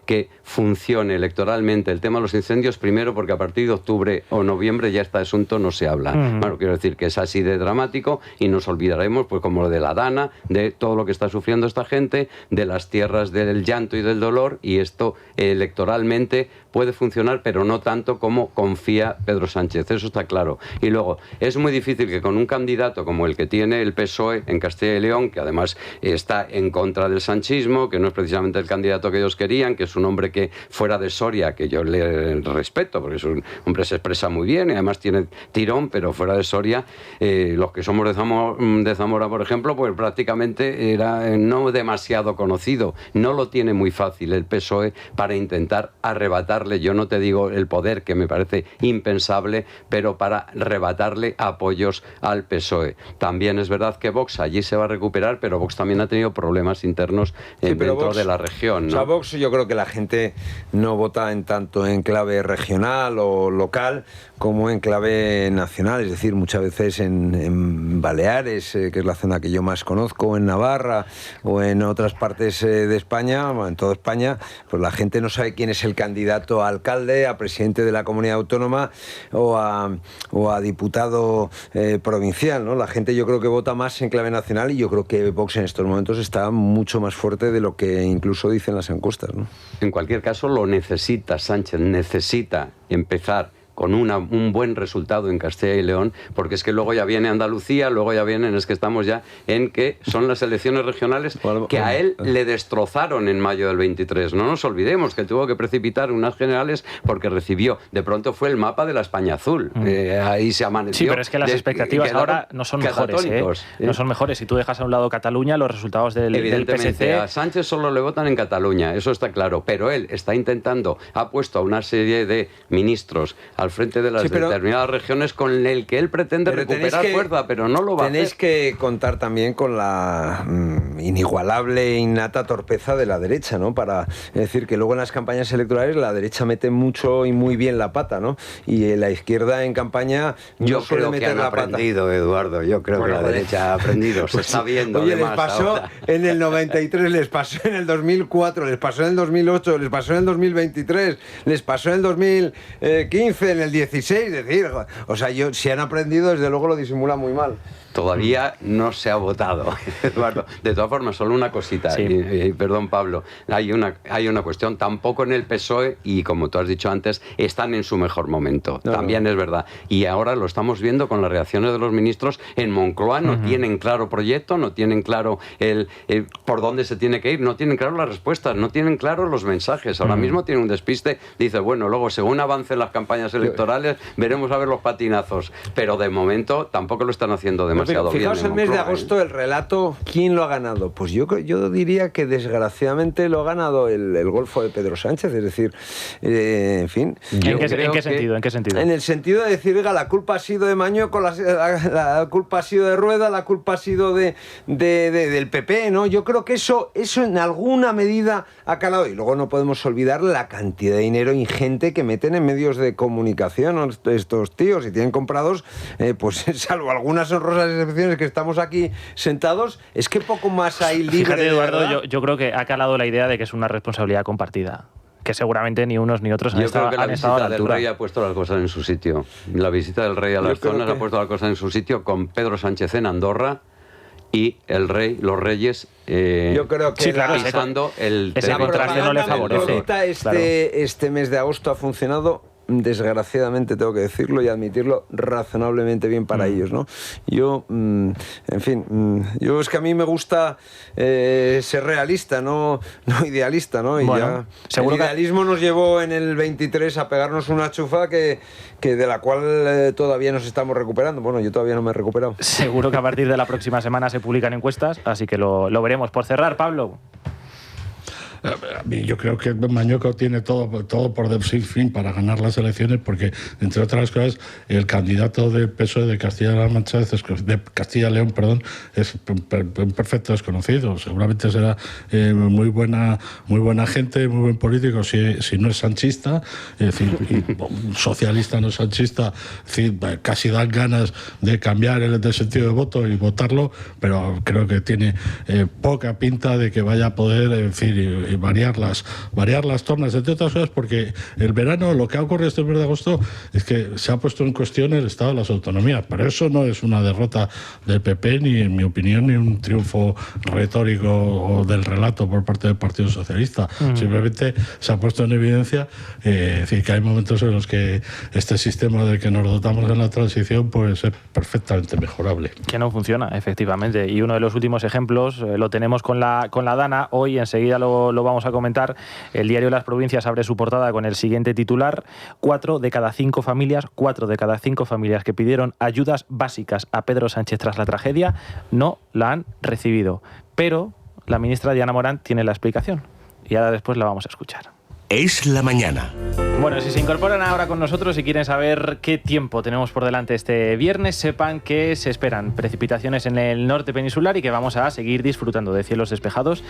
que funcione electoralmente el tema de los incendios, primero porque a partir de octubre o noviembre ya este asunto no se habla. Bueno, quiero decir que es así de dramático, y nos olvidaremos, pues, como de la Dana, de todo lo que está sufriendo esta gente, de las tierras del llanto y del dolor, y esto electoralmente puede funcionar, pero no tanto como confía Pedro Sánchez, eso está claro. Y luego, es muy difícil que con un candidato como el que tiene el PSOE en Castilla y León, que además está en contra del sanchismo, que no es precisamente el candidato que ellos querían, que es un hombre que fuera de Soria, que yo le respeto, porque es un hombre que se expresa muy bien y además tiene tirón, pero fuera de Soria, los que somos de Zamora, por ejemplo, pues prácticamente era no demasiado conocido. No lo tiene muy fácil el PSOE para intentar arrebatarle, yo no te digo el poder, que me parece impensable, pero para arrebatarle apoyos al PSOE. También es verdad que Vox allí se va a recuperar, pero Vox también ha tenido problemas internos dentro Vox, de la región, ¿no? O sea, Vox, yo creo que la gente no vota tanto en clave regional o local como en clave nacional, es decir, muchas veces en Baleares, que es la zona que yo más conozco, en Navarra o en otras partes de España, en toda España, pues la gente no sabe quién es el candidato a alcalde, a presidente de la comunidad autónoma o a diputado provincial, ¿no? La gente, yo creo que vota más en clave nacional, y yo creo que Vox en estos momentos está mucho más fuerte de lo que incluso dicen las encuestas, ¿no? En cualquier caso, lo necesita Sánchez, necesita empezar con un buen resultado en Castilla y León, porque es que luego ya viene Andalucía, luego ya vienen, es que estamos ya en que son las elecciones regionales que a él le destrozaron en mayo del 23. No nos olvidemos que tuvo que precipitar unas generales porque recibió, de pronto fue el mapa de la España azul. Ahí se amaneció. Sí, pero es que las expectativas ahora no son mejores. No son mejores. Si tú dejas a un lado Cataluña, los resultados del PSC... A Sánchez solo le votan en Cataluña, eso está claro, pero él está intentando, ha puesto a una serie de ministros al al frente de las determinadas regiones con el que él pretende recuperar fuerza, pero no lo va a hacer. Tenéis que contar también con la inigualable e innata torpeza de la derecha, ¿no? Es decir, que luego en las campañas electorales la derecha mete mucho y muy bien la pata, ¿no? Y la izquierda en campaña yo creo que han aprendido, Eduardo. Yo creo que la derecha ha aprendido. Se está viendo. Oye, les pasó ahora. En el 93, les pasó en el 2004, les pasó en el 2008, les pasó en el 2023, les pasó en el 2015, en el 16. Es decir, o sea, si han aprendido, desde luego lo disimulan muy mal. Todavía no se ha votado, Eduardo. De todas formas, solo una cosita, sí. Perdón, Pablo, hay una cuestión. Tampoco en el PSOE, y como tú has dicho antes, están en su mejor momento. También es verdad. Y ahora lo estamos viendo con las reacciones de los ministros en Moncloa. No tienen claro proyecto, no tienen claro por dónde se tiene que ir, no tienen claro las respuestas, no tienen claro los mensajes. Ahora mismo tienen un despiste. Dice, bueno, luego según avancen las campañas electorales, veremos a ver los patinazos. Pero de momento tampoco lo están haciendo demasiado. Fijaos, el mes de agosto el relato, ¿quién lo ha ganado? Pues yo diría que desgraciadamente lo ha ganado el golfo de Pedro Sánchez, es decir, en fin. ¿En qué sentido? En el sentido de decir, oiga, la culpa ha sido de Mañueco, la culpa ha sido de Rueda, la culpa ha sido del PP, ¿no? Yo creo que eso en alguna medida ha calado. Y luego no podemos olvidar la cantidad de dinero ingente que meten en medios de comunicación estos tíos, y tienen comprados, pues salvo algunas honrosas excepciones que estamos aquí sentados, es que poco más hay libre. Fíjate, Eduardo, yo creo que ha calado la idea de que es una responsabilidad compartida, que seguramente ni unos ni otros han estado a la altura. Yo creo que la visita del rey ha puesto las cosas en su sitio. La visita del rey a las zonas ha puesto las cosas en su sitio, con Pedro Sánchez en Andorra y los reyes yo creo que pisando el contraste no le favorece. Este mes de agosto ha funcionado, desgraciadamente tengo que decirlo y admitirlo, razonablemente bien para ellos, ¿no? Yo, en fin, es que a mí me gusta ser realista, no idealista, ¿no? Y bueno, el idealismo nos llevó en el 23 a pegarnos una chufa que de la cual todavía nos estamos recuperando. Bueno, yo todavía no me he recuperado. Seguro que a partir de la próxima semana se publican encuestas, así que lo veremos. Por cerrar, Pablo. Yo creo que Mañueco tiene todo por fin para ganar las elecciones, porque, entre otras cosas, el candidato del PSOE de Castilla-La Mancha, de Castilla-León, perdón, es un perfecto desconocido. Seguramente será muy buena gente, muy buen político, si no es sanchista, es decir, socialista no sanchista, es decir, casi dan ganas de cambiar el sentido de voto y votarlo, pero creo que tiene poca pinta de que vaya a poder, en fin, variar las tornas, entre otras cosas, porque el verano, lo que ha ocurrido este mes de agosto es que se ha puesto en cuestión el estado de las autonomías, pero eso no es una derrota del PP, ni en mi opinión, ni un triunfo retórico o del relato por parte del Partido Socialista. Simplemente se ha puesto en evidencia decir, que hay momentos en los que este sistema del que nos dotamos en la transición puede ser perfectamente mejorable. Que no funciona, efectivamente, y uno de los últimos ejemplos lo tenemos con la Dana. Hoy enseguida lo vamos a comentar. El diario Las Provincias abre su portada con el siguiente titular: 4 de cada 5 familias que pidieron ayudas básicas a Pedro Sánchez tras la tragedia no la han recibido. Pero la ministra Diana Morán tiene la explicación y ahora después la vamos a escuchar. Es la mañana. Bueno, si se incorporan ahora con nosotros y quieren saber qué tiempo tenemos por delante este viernes, sepan que se esperan precipitaciones en el norte peninsular y que vamos a seguir disfrutando de cielos despejados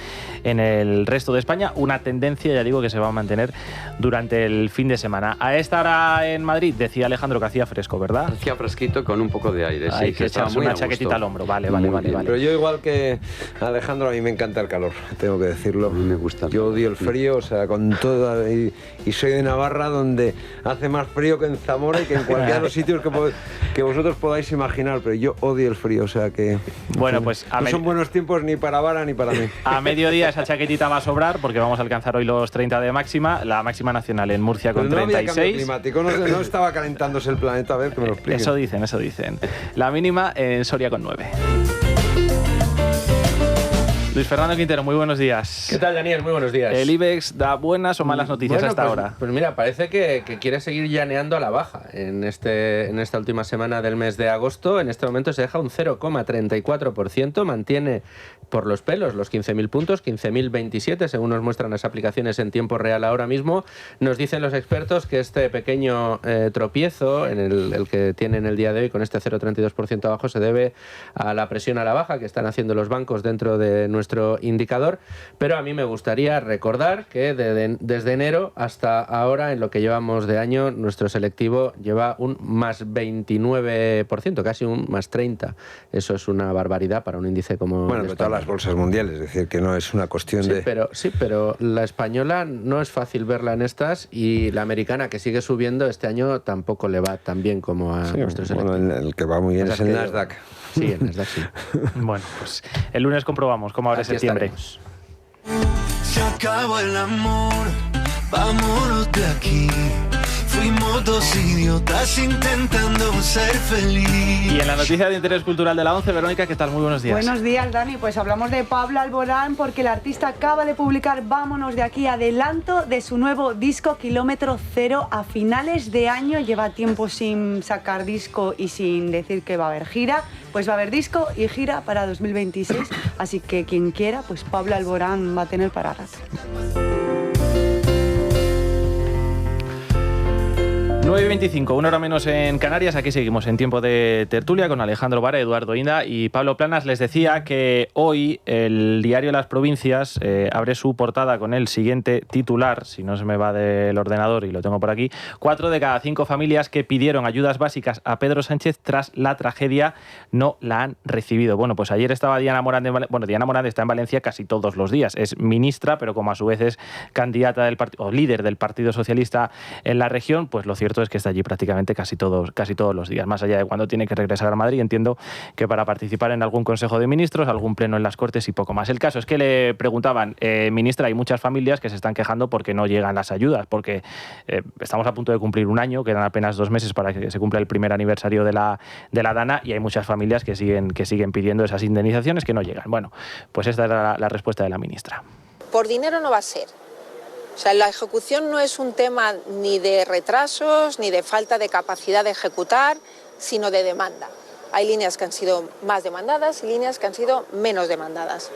en el resto de España. Una tendencia, ya digo, que se va a mantener durante el fin de semana. A esta hora en Madrid, decía Alejandro que hacía fresco, ¿verdad? Hacía fresquito con un poco de aire, sí. Hay que echarse una chaquetita al hombro, vale. Pero yo, igual que Alejandro, a mí me encanta el calor, tengo que decirlo. A mí me gusta. Yo odio el frío, o sea, con todo. Y soy de Navarra, donde hace más frío que en Zamora y que en cualquiera de los sitios que vosotros podáis imaginar, pero yo odio el frío, o sea que... Bueno, pues no son buenos tiempos ni para Vara ni para mí. A mediodía esa chaquetita va a sobrar porque vamos a alcanzar hoy los 30 de máxima, la máxima nacional en Murcia con 36. Había cambio climático, no estaba calentándose el planeta, a ver que me lo expliquen. Eso dicen. La mínima en Soria con 9. Luis Fernando Quintero, muy buenos días. ¿Qué tal, Daniel? Muy buenos días. ¿El IBEX da buenas o malas noticias hasta ahora? Pues mira, parece que quiere seguir llaneando a la baja en esta última semana del mes de agosto. En este momento se deja un 0,34%, mantiene por los pelos los 15.000 puntos, 15.027, según nos muestran las aplicaciones en tiempo real ahora mismo. Nos dicen los expertos que este pequeño tropiezo en el que tienen el día de hoy con este 0,32% abajo se debe a la presión a la baja que están haciendo los bancos dentro de nuestro indicador, pero a mí me gustaría recordar que desde enero hasta ahora, en lo que llevamos de año, nuestro selectivo lleva un más 29%, casi un más 30%. Eso es una barbaridad para un índice como bueno, todas las bolsas mundiales, es decir, que no es una cuestión de... Pero la española no es fácil verla en estas, y la americana, que sigue subiendo, este año tampoco le va tan bien como a nuestro selectivo. Bueno, el que va muy bien es el Nasdaq. Sí, el Nasdaq sí. Bueno, pues el lunes comprobamos cómo abre septiembre. Estaremos. Se acabó el amor, vámonos de aquí. Fuimos dos idiotas intentando ser feliz. Y en la noticia de interés cultural de la 11, Verónica, ¿qué tal? Muy buenos días. Buenos días, Dani. Pues hablamos de Pablo Alborán porque el artista acaba de publicar Vámonos de aquí, adelanto de su nuevo disco Kilómetro Cero a finales de año. Lleva tiempo sin sacar disco y sin decir que va a haber gira. Pues va a haber disco y gira para 2026. Así que quien quiera, pues Pablo Alborán va a tener para rato. 9:25, una hora menos en Canarias. Aquí seguimos en tiempo de tertulia con Alejandro Vara, Eduardo Inda y Pablo Planas. Les decía que hoy el diario Las Provincias abre su portada con el siguiente titular, si no se me va del ordenador y lo tengo por aquí: 4 de cada 5 familias que pidieron ayudas básicas a Pedro Sánchez tras la tragedia no la han recibido. Bueno, pues ayer estaba Diana Morán. Diana Morán está en Valencia casi todos los días. Es ministra, pero como a su vez es candidata del o líder del Partido Socialista en la región, pues lo cierto es que está allí prácticamente casi todos los días. Más allá de cuando tiene que regresar a Madrid, entiendo que para participar en algún Consejo de Ministros, algún pleno en las Cortes y poco más. El caso es que le preguntaban, ministra, hay muchas familias que se están quejando porque no llegan las ayudas, porque estamos a punto de cumplir un año, quedan apenas 2 meses para que se cumpla el primer aniversario de la DANA, y hay muchas familias que siguen pidiendo esas indemnizaciones que no llegan. Bueno, pues esta era la respuesta de la ministra. Por dinero no va a ser. O sea, la ejecución no es un tema ni de retrasos, ni de falta de capacidad de ejecutar, sino de demanda. Hay líneas que han sido más demandadas y líneas que han sido menos demandadas.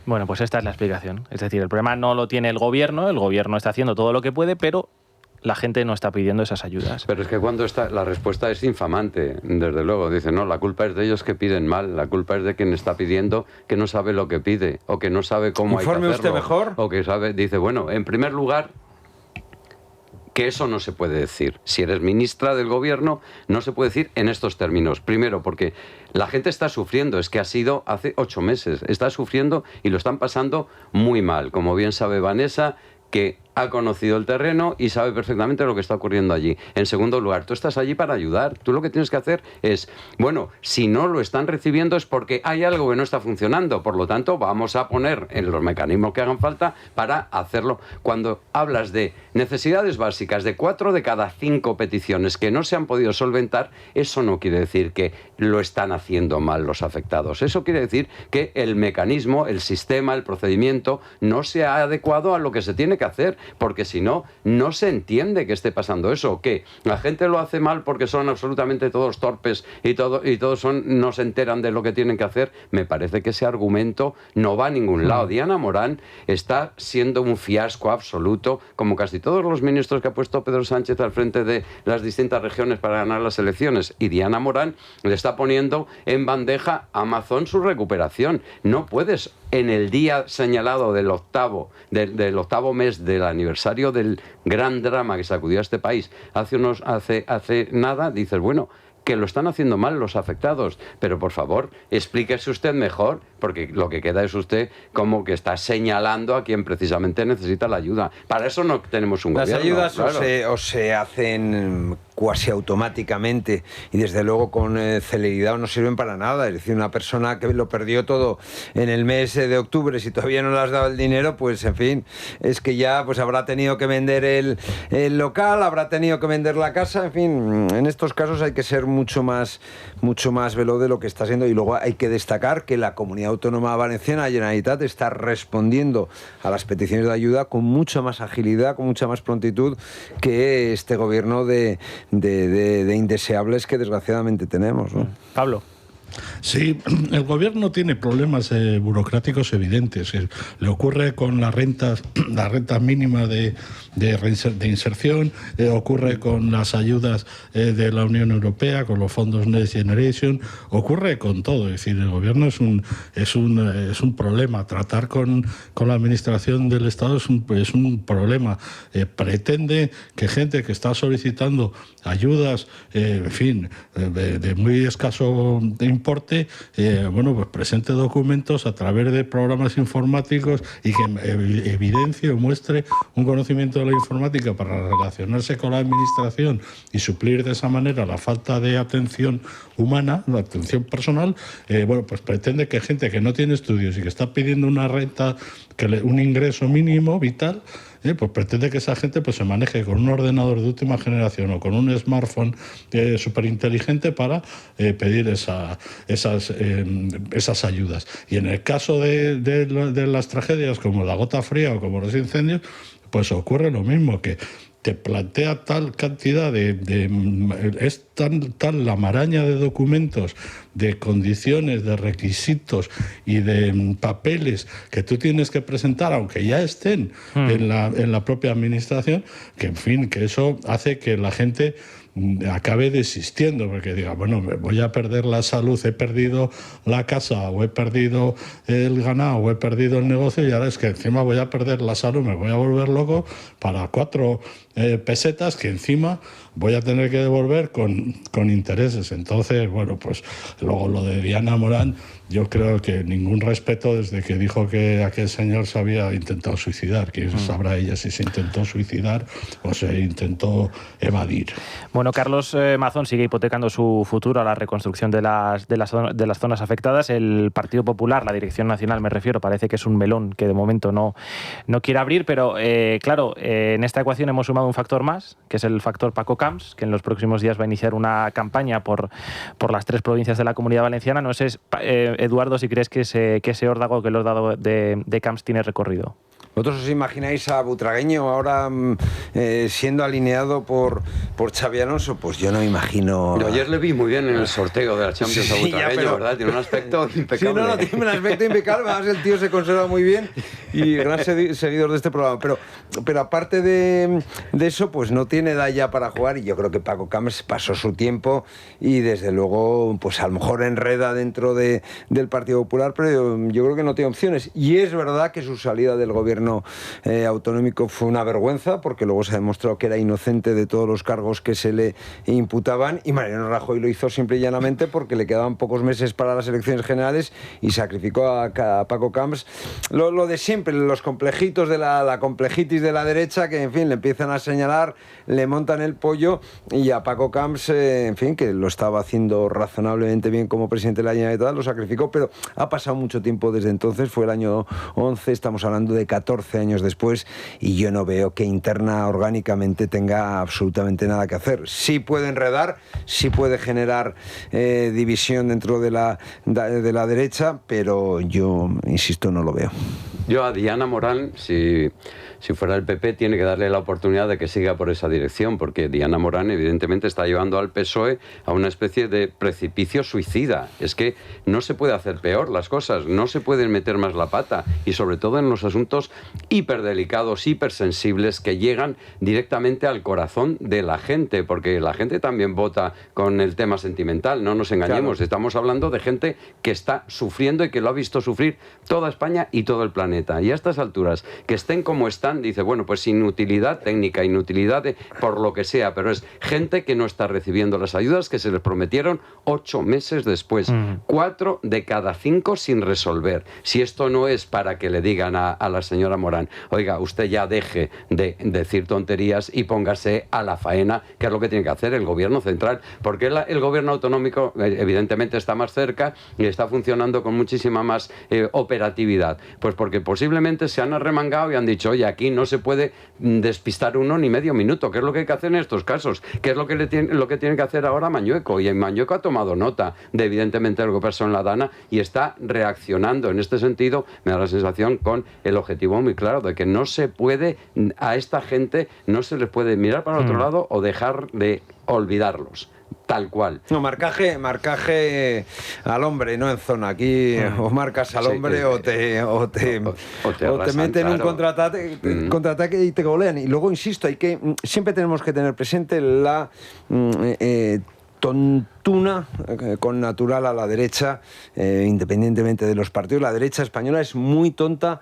Bueno, pues esta es la explicación. Es decir, el problema no lo tiene el gobierno está haciendo todo lo que puede, pero la gente no está pidiendo esas ayudas. Pero es que cuando la respuesta es infamante, desde luego. Dice, no, la culpa es de ellos que piden mal, la culpa es de quien está pidiendo que no sabe lo que pide, o que no sabe cómo hay que hacerlo. Informe usted mejor. O que sabe, dice, bueno, en primer lugar, que eso no se puede decir. Si eres ministra del gobierno, no se puede decir en estos términos. Primero, porque la gente está sufriendo, es que ha sido hace 8 meses, está sufriendo y lo están pasando muy mal. Como bien sabe Vanessa, que ha conocido el terreno y sabe perfectamente lo que está ocurriendo allí. En segundo lugar, tú estás allí para ayudar. Tú lo que tienes que hacer es, bueno, si no lo están recibiendo es porque hay algo que no está funcionando. Por lo tanto, vamos a poner en los mecanismos que hagan falta para hacerlo. Cuando hablas de necesidades básicas, de 4 de cada 5 peticiones que no se han podido solventar, eso no quiere decir que lo están haciendo mal los afectados. Eso quiere decir que el mecanismo, el sistema, el procedimiento no se ha adecuado a lo que se tiene que hacer. Porque si no, no se entiende que esté pasando eso. Que la gente lo hace mal porque son absolutamente todos torpes y todos no se enteran de lo que tienen que hacer. Me parece que ese argumento no va a ningún lado. Diana Morán está siendo un fiasco absoluto, como casi todos los ministros que ha puesto Pedro Sánchez al frente de las distintas regiones para ganar las elecciones. Y Diana Morán le está poniendo en bandeja a Amazon su recuperación. No puedes, en el día señalado del octavo mes del aniversario del gran drama que sacudió a este país hace nada, dices, bueno, que lo están haciendo mal los afectados, pero por favor, explíquese usted mejor, porque lo que queda es usted como que está señalando a quien precisamente necesita la ayuda. Para eso no tenemos un gobierno. Las ayudas claro. o se hacen cuasi automáticamente y desde luego con celeridad no sirven para nada. Es decir, una persona que lo perdió todo en el mes de octubre, si todavía no le has dado el dinero, pues en fin, es que ya pues habrá tenido que vender el local, habrá tenido que vender la casa, en fin, en estos casos hay que ser mucho más veloz de lo que está siendo. Y luego hay que destacar que la Comunidad Autónoma Valenciana, la Generalitat, está respondiendo a las peticiones de ayuda con mucha más agilidad, con mucha más prontitud que este gobierno de indeseables que desgraciadamente tenemos, ¿no? Pablo. Sí, el gobierno tiene problemas burocráticos evidentes. Le ocurre con las rentas mínimas de inserción, ocurre con las ayudas de la Unión Europea, con los fondos Next Generation, ocurre con todo. Es decir, el gobierno es un problema. Tratar con la administración del Estado es un problema. Pretende que gente que está solicitando ayudas, en fin, de muy escaso importe, pues presente documentos a través de programas informáticos y que evidencie o muestre un conocimiento de la informática para relacionarse con la administración y suplir de esa manera la falta de atención humana, la atención personal. Pues pretende que gente que no tiene estudios y que está pidiendo una renta, un ingreso mínimo vital, pues pretende que esa gente pues se maneje con un ordenador de última generación o con un smartphone súper inteligente para pedir esas ayudas. Y en el caso de las tragedias como la gota fría o como los incendios, pues ocurre lo mismo, que te plantea tal cantidad es tal la maraña de documentos, de condiciones, de requisitos y de papeles que tú tienes que presentar, aunque ya estén en la propia administración, que en fin, que eso hace que la gente acabe desistiendo, porque diga, bueno, voy a perder la salud, he perdido la casa, o he perdido el ganado, o he perdido el negocio, y ahora es que encima voy a perder la salud, me voy a volver loco para 4 pesetas que encima voy a tener que devolver con intereses. Entonces, pues luego lo de Diana Morán, yo creo que ningún respeto desde que dijo que aquel señor se había intentado suicidar, que sabrá ella si se intentó suicidar o se intentó evadir. Bueno, Carlos Mazón sigue hipotecando su futuro a la reconstrucción de las zonas afectadas. El Partido Popular, la Dirección Nacional me refiero, parece que es un melón que de momento no quiere abrir, pero claro, en esta ecuación hemos sumado un factor más, que es el factor Paco Camps, que en los próximos días va a iniciar una campaña por las 3 provincias de la Comunidad Valenciana. No sé, Eduardo, si crees que ese órdago, que el órdago de Camps tiene recorrido. ¿Vosotros os imagináis a Butragueño ahora siendo alineado por Xabi Alonso? Pues yo no me imagino... Pero ayer le vi muy bien en el sorteo de la Champions a Butragueño, ¿verdad? Tiene un aspecto impecable. Sí, tiene un aspecto impecable. Además, el tío se conserva muy bien y gran seguidor de este programa. Pero aparte de eso, pues no tiene edad ya para jugar, y yo creo que Paco Camps pasó su tiempo y desde luego, pues a lo mejor enreda dentro del Partido Popular, pero yo creo que no tiene opciones. Y es verdad que su salida del gobierno autonómico fue una vergüenza, porque luego se ha demostrado que era inocente de todos los cargos que se le imputaban, y Mariano Rajoy lo hizo simple y llanamente porque le quedaban pocos meses para las elecciones generales y sacrificó a Paco Camps. Lo de siempre, los complejitos de la complejitis de la derecha, que en fin le empiezan a señalar, le montan el pollo, y a Paco Camps, en fin, que lo estaba haciendo razonablemente bien como presidente de la Generalitat, lo sacrificó, pero ha pasado mucho tiempo desde entonces, fue el año 11, estamos hablando de 14 años después, y yo no veo que interna orgánicamente tenga absolutamente nada que hacer. Sí puede enredar, sí puede generar división dentro de la derecha, pero yo, insisto, no lo veo. Yo a Diana Morán, si fuera el PP, tiene que darle la oportunidad de que siga por esa dirección, porque Diana Morán evidentemente está llevando al PSOE a una especie de precipicio suicida. Es que no se puede hacer peor las cosas, no se puede meter más la pata, y sobre todo en los asuntos hiperdelicados, hipersensibles, que llegan directamente al corazón de la gente, porque la gente también vota con el tema sentimental, no nos engañemos. Claro. Estamos hablando de gente que está sufriendo y que lo ha visto sufrir toda España y todo el planeta. planeta. Y a estas alturas, que estén como están, dice, bueno, pues inutilidad técnica, inutilidad por lo que sea, pero es gente que no está recibiendo las ayudas que se les prometieron 8 meses después. 4 de cada 5 sin resolver. Si esto no es para que le digan a la señora Morán, oiga, usted ya deje de decir tonterías y póngase a la faena, que es lo que tiene que hacer el gobierno central, porque el gobierno autonómico evidentemente está más cerca y está funcionando con muchísima más operatividad. Pues porque posiblemente se han arremangado y han dicho, oye, aquí no se puede despistar uno ni medio minuto, que es lo que hay que hacer en estos casos, que es lo que tiene que hacer ahora Mañueco, y Mañueco ha tomado nota de evidentemente lo que pasó en la Dana y está reaccionando en este sentido, me da la sensación, con el objetivo muy claro de que no se puede, a esta gente no se les puede mirar para otro lado o dejar de olvidarlos. Tal cual. No, marcaje al hombre, no en zona. Aquí o marcas al hombre o te meten un contraataque y te golean. Y luego, insisto, siempre tenemos que tener presente la tontuna connatural a la derecha, independientemente de los partidos. La derecha española es muy tonta,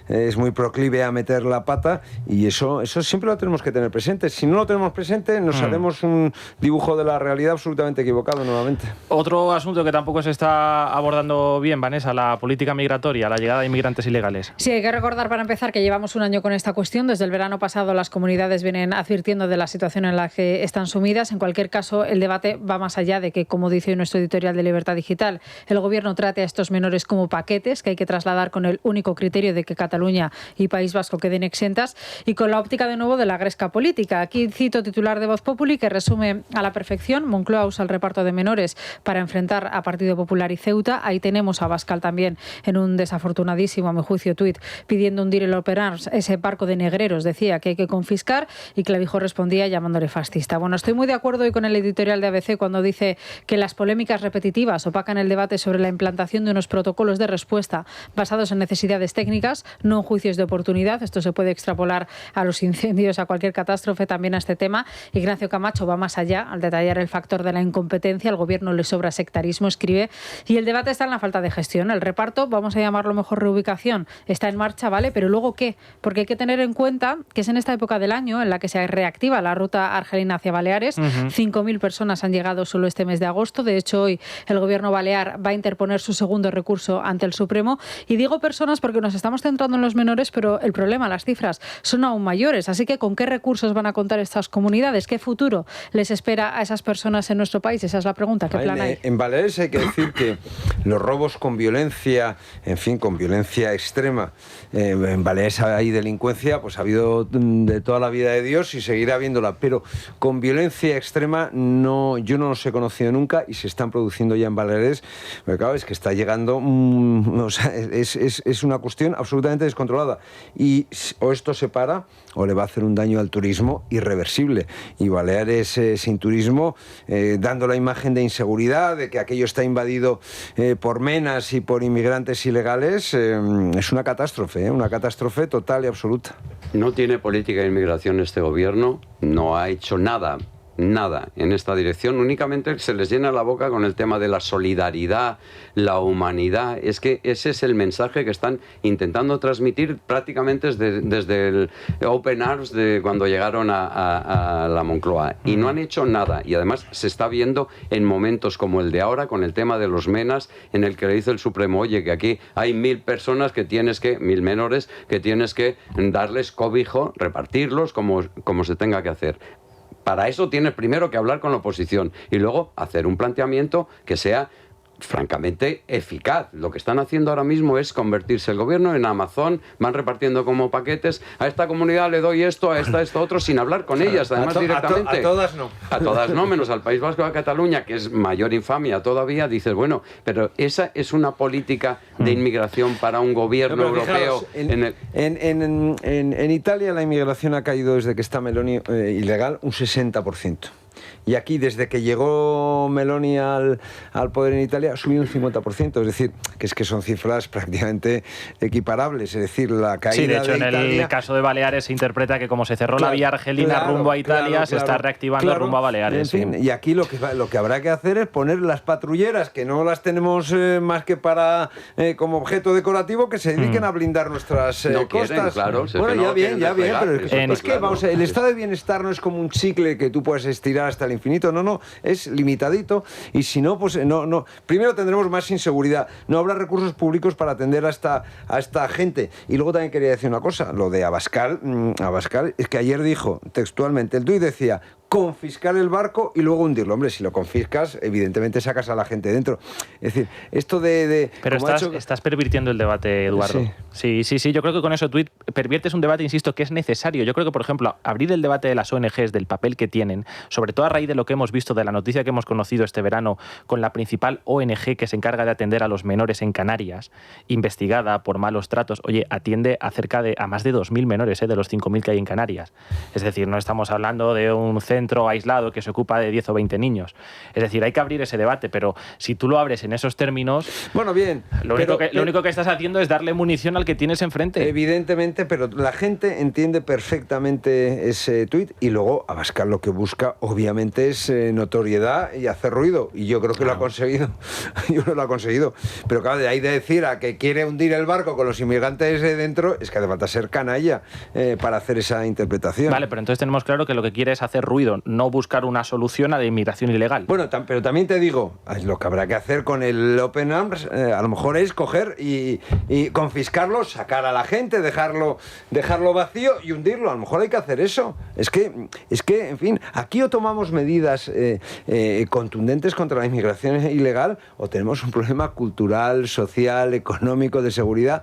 es muy proclive a meter la pata, y eso siempre lo tenemos que tener presente. Si no lo tenemos presente, nos haremos un dibujo de la realidad absolutamente equivocado nuevamente. Otro asunto que tampoco se está abordando bien, Vanessa, la política migratoria, la llegada de inmigrantes ilegales. Sí, hay que recordar para empezar que llevamos un año con esta cuestión. Desde el verano pasado las comunidades vienen advirtiendo de la situación en la que están sumidas. En cualquier caso, el debate va más allá de que, como dice hoy nuestro editorial de Libertad Digital, el Gobierno trate a estos menores como paquetes que hay que trasladar con el único criterio de que Cataluña y País Vasco queden exentas, y con la óptica de nuevo de la gresca política. Aquí cito titular de Voz Populi que resume a la perfección: Moncloa usa el reparto de menores para enfrentar a Partido Popular y Ceuta. Ahí tenemos a Abascal también en un desafortunadísimo, a mi juicio, tuit pidiendo hundir el Open Arms, ese barco de negreros, decía que hay que confiscar, y Clavijo respondía llamándole fascista. Bueno, estoy muy de acuerdo hoy con el editorial de ABC cuando dice que las polémicas repetitivas opacan el debate sobre la implantación de unos protocolos de respuesta basados en necesidades técnicas, no en juicios de oportunidad. Esto se puede extrapolar a los incendios, a cualquier catástrofe, también a este tema. Ignacio Camacho va más allá al detallar el factor de la incompetencia. Al Gobierno le sobra sectarismo, escribe, y el debate está en la falta de gestión. El reparto, vamos a llamarlo mejor reubicación, está en marcha, ¿vale? Pero luego, ¿qué? Porque hay que tener en cuenta que es en esta época del año en la que se reactiva la ruta argelina hacia Baleares. 5.000 personas han llegado solo este mes de agosto. De hecho, hoy el Gobierno balear va a interponer su segundo recurso ante el Supremo. Y digo personas porque nos estamos centrando en los menores, pero el problema, las cifras, son aún mayores. Así que, ¿con qué recursos van a contar estas comunidades? ¿Qué futuro les espera a esas personas en nuestro país? Esa es la pregunta. ¿Qué plan hay? En Baleares hay que decir que los robos con violencia, en fin, con violencia extrema, en Baleares hay delincuencia, pues ha habido de toda la vida de Dios y seguirá habiéndola, pero con violencia extrema yo no los he conocido nunca, y se están produciendo ya en Baleares. Pero claro, es que está llegando, o sea, es una cuestión absolutamente descontrolada, y o esto se para o le va a hacer un daño al turismo irreversible. Y Baleares sin turismo, dando la imagen de inseguridad, de que aquello está invadido por menas y por inmigrantes ilegales, es una catástrofe total y absoluta. No tiene política de inmigración este gobierno, no ha hecho nada en esta dirección, únicamente se les llena la boca con el tema de la solidaridad, la humanidad. Es que ese es el mensaje que están intentando transmitir prácticamente desde el Open Arms de cuando llegaron a la Moncloa, y no han hecho nada. Y además se está viendo en momentos como el de ahora con el tema de los menas, en el que le dice el Supremo, oye, que aquí hay 1.000 personas que 1.000 menores que tienes que darles cobijo, repartirlos como se tenga que hacer. Para eso tienes primero que hablar con la oposición y luego hacer un planteamiento que sea francamente eficaz. Lo que están haciendo ahora mismo es convertirse el gobierno en Amazon, van repartiendo como paquetes, a esta comunidad le doy esto, a esta esto otro, sin hablar con ellas, además directamente. A todas no. A todas no, menos al País Vasco y a Cataluña, que es mayor infamia todavía. Dices, bueno, pero esa es una política de inmigración para un gobierno europeo. Fijaros, en Italia la inmigración ha caído desde que está Meloni ilegal un 60%. Y aquí, desde que llegó Meloni al poder en Italia, ha subido un 50%. Es decir, que son cifras prácticamente equiparables. Es decir, la caída sí, de hecho, de en el caso de Baleares se interpreta que como se cerró la vía argelina rumbo a Italia, se está reactivando rumbo a Baleares. En fin, y aquí lo que habrá que hacer es poner las patrulleras, que no las tenemos más que para como objeto decorativo, que se dediquen a blindar nuestras costas. Quieren, claro, bueno, ya bien, pero es que claro, vamos, el estado de bienestar no es como un chicle que tú puedes estirar hasta el infinito, no, es limitadito, y si no, pues no. Primero tendremos más inseguridad, no habrá recursos públicos para atender a esta gente. Y luego también quería decir una cosa, lo de Abascal es que ayer dijo textualmente, el tuit decía: confiscar el barco y luego hundirlo. Hombre, si lo confiscas, evidentemente sacas a la gente dentro. Es decir, esto de pero estás pervirtiendo el debate, Eduardo. Sí, yo creo que con eso tuit perviertes un debate, insisto, que es necesario. Yo creo que, por ejemplo, abrir el debate de las ONGs, del papel que tienen, sobre todo a raíz de lo que hemos visto, de la noticia que hemos conocido este verano con la principal ONG que se encarga de atender a los menores en Canarias, investigada por malos tratos. Oye, atiende a más de 2.000 menores, de los 5.000 que hay en Canarias. Es decir, no estamos hablando de un centro aislado que se ocupa de 10 o 20 niños. Es decir, hay que abrir ese debate, pero si tú lo abres en esos términos, bueno, bien, lo único que estás haciendo es darle munición al que tienes enfrente. Evidentemente, pero la gente entiende perfectamente ese tuit, y luego Abascal lo que busca, obviamente, es notoriedad y hacer ruido, y yo creo que lo ha conseguido. Pero claro, de ahí de decir a que quiere hundir el barco con los inmigrantes dentro, es que hace falta ser canalla para hacer esa interpretación. Vale, pero entonces tenemos claro que lo que quiere es hacer ruido, no buscar una solución a la inmigración ilegal. Bueno, pero también te digo, lo que habrá que hacer con el Open Arms, a lo mejor es coger y confiscarlo, sacar a la gente, dejarlo vacío y hundirlo. A lo mejor hay que hacer eso. Es que en fin, aquí o tomamos medidas contundentes contra la inmigración ilegal, o tenemos un problema cultural, social, económico, de seguridad,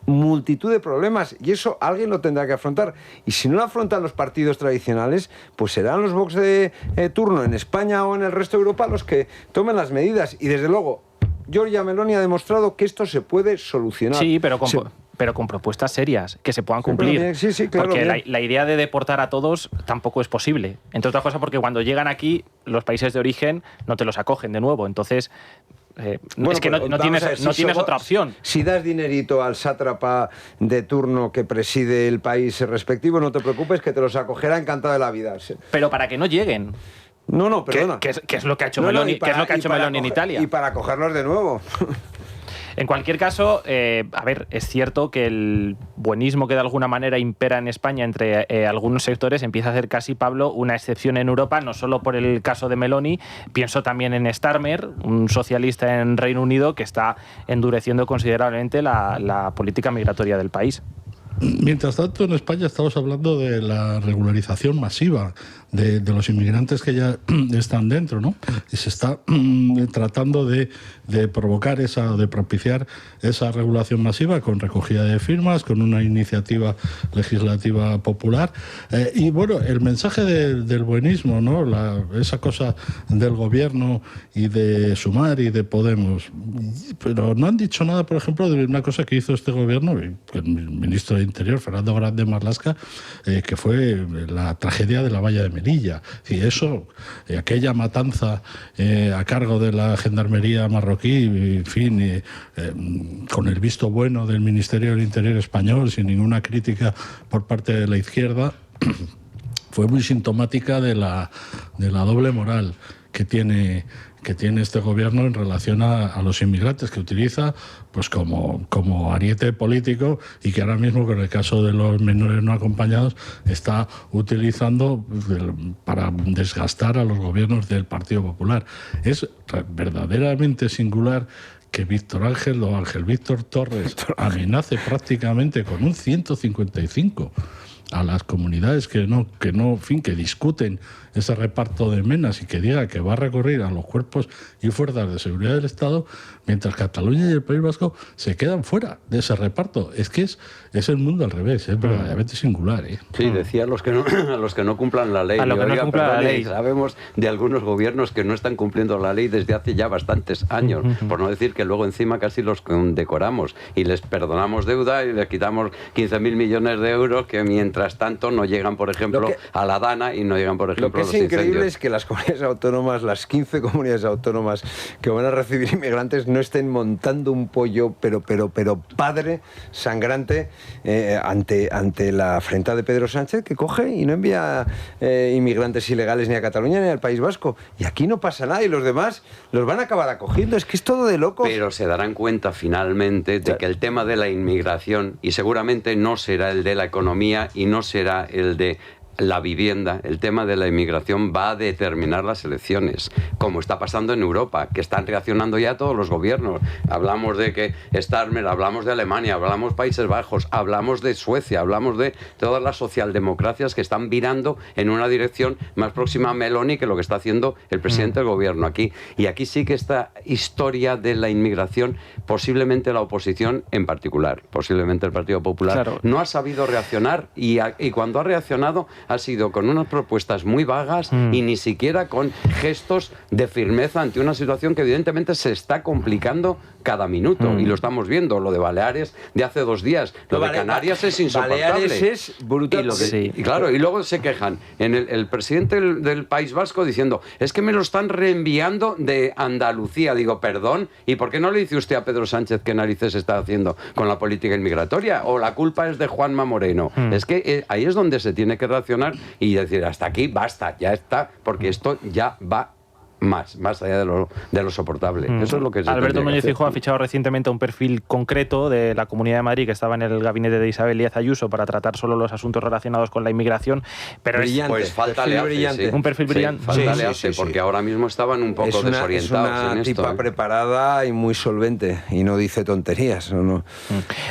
multitud de problemas, y eso alguien lo tendrá que afrontar. Y si no lo afrontan los partidos tradicionales, pues serán los Vox de turno en España o en el resto de Europa los que tomen las medidas. Y desde luego, Giorgia Meloni ha demostrado que esto se puede solucionar. Sí, pero con propuestas serias que se puedan cumplir. Sí, claro, porque la idea de deportar a todos tampoco es posible. Entre otras cosas porque cuando llegan aquí, los países de origen no te los acogen de nuevo. Entonces, es que no tienes otra opción. Si das dinerito al sátrapa de turno que preside el país respectivo, no te preocupes, que te los acogerá encantado de la vida. Pero para que no lleguen. No, perdona. ¿Qué es lo que ha hecho Meloni en Italia? Y para cogerlos de nuevo. En cualquier caso, es cierto que el buenismo que de alguna manera impera en España entre algunos sectores empieza a hacer casi, Pablo, una excepción en Europa, no solo por el caso de Meloni, pienso también en Starmer, un socialista en Reino Unido que está endureciendo considerablemente la política migratoria del país. Mientras tanto, en España estamos hablando de la regularización masiva de los inmigrantes que ya están dentro, ¿no? Y se está tratando de provocar de propiciar esa regulación masiva con recogida de firmas, con una iniciativa legislativa popular. Y bueno, el mensaje del buenismo, ¿no? Esa cosa del gobierno y de Sumar y de Podemos. Pero no han dicho nada, por ejemplo, de una cosa que hizo este gobierno, el ministro de Interior, Fernando Grande Marlaska, que fue la tragedia de la valla de Melilla. Y eso, aquella matanza a cargo de la gendarmería marroquí, en fin, con el visto bueno del Ministerio del Interior español, sin ninguna crítica por parte de la izquierda, fue muy sintomática de la doble moral que tiene este gobierno en relación a los inmigrantes, que utiliza pues como ariete político, y que ahora mismo, con el caso de los menores no acompañados, está utilizando para desgastar a los gobiernos del Partido Popular. Es verdaderamente singular que Ángel Víctor Torres amenace prácticamente con un 155 a las comunidades que discuten ese reparto de menas, y que diga que va a recurrir a los cuerpos y fuerzas de seguridad del Estado, mientras Cataluña y el País Vasco se quedan fuera de ese reparto. Es que es el mundo al revés, es verdaderamente singular. Sí, decía a los que no cumplan la ley. Sabemos de algunos gobiernos que no están cumpliendo la ley desde hace ya bastantes años, por no decir que luego encima casi los condecoramos y les perdonamos deuda y les quitamos 15.000 millones de euros, que mientras mientras tanto no llegan, por ejemplo, a la Dana y no llegan, por ejemplo, a los incendios. Lo que es increíble es que las comunidades autónomas, las 15 comunidades autónomas que van a recibir inmigrantes, no estén montando un pollo, pero padre, sangrante, ante la afrenta de Pedro Sánchez, que coge y no envía inmigrantes ilegales ni a Cataluña ni al País Vasco. Y aquí no pasa nada y los demás los van a acabar acogiendo. Es que es todo de locos. Pero se darán cuenta finalmente de que el tema de la inmigración, y seguramente no será el de la economía y no será el de la vivienda, el tema de la inmigración va a determinar las elecciones, como está pasando en Europa, que están reaccionando ya todos los gobiernos. Hablamos de que Starmer, hablamos de Alemania, hablamos Países Bajos, hablamos de Suecia, hablamos de todas las socialdemocracias que están virando en una dirección más próxima a Meloni que lo que está haciendo el presidente del gobierno aquí. Y aquí sí que esta historia de la inmigración, posiblemente la oposición en particular, posiblemente el Partido Popular, no ha sabido reaccionar y cuando ha reaccionado ha sido con unas propuestas muy vagas y ni siquiera con gestos de firmeza ante una situación que evidentemente se está complicando cada minuto y lo estamos viendo. Lo de Baleares de hace 2 días, lo de Canarias es insoportable. Baleares es brutal. Y claro, y luego se quejan en el presidente del País Vasco diciendo, es que me lo están reenviando de Andalucía. Digo, perdón, ¿y por qué no le dice usted a Pedro Sánchez qué narices está haciendo con la política inmigratoria? ¿O la culpa es de Juanma Moreno? Es que ahí es donde se tiene que reaccionar y decir, hasta aquí, basta, ya está, porque esto ya va más allá de lo soportable. Eso es lo que se Alberto Núñez Feijóo ha fichado recientemente un perfil concreto de la Comunidad de Madrid que estaba en el gabinete de Isabel Díaz Ayuso para tratar solo los asuntos relacionados con la inmigración, pero brillante, pues falta brillante. Un perfil brillante. Sí, porque ahora mismo estaban un poco desorientados es una tipa preparada y muy solvente y no dice tonterías. ¿No?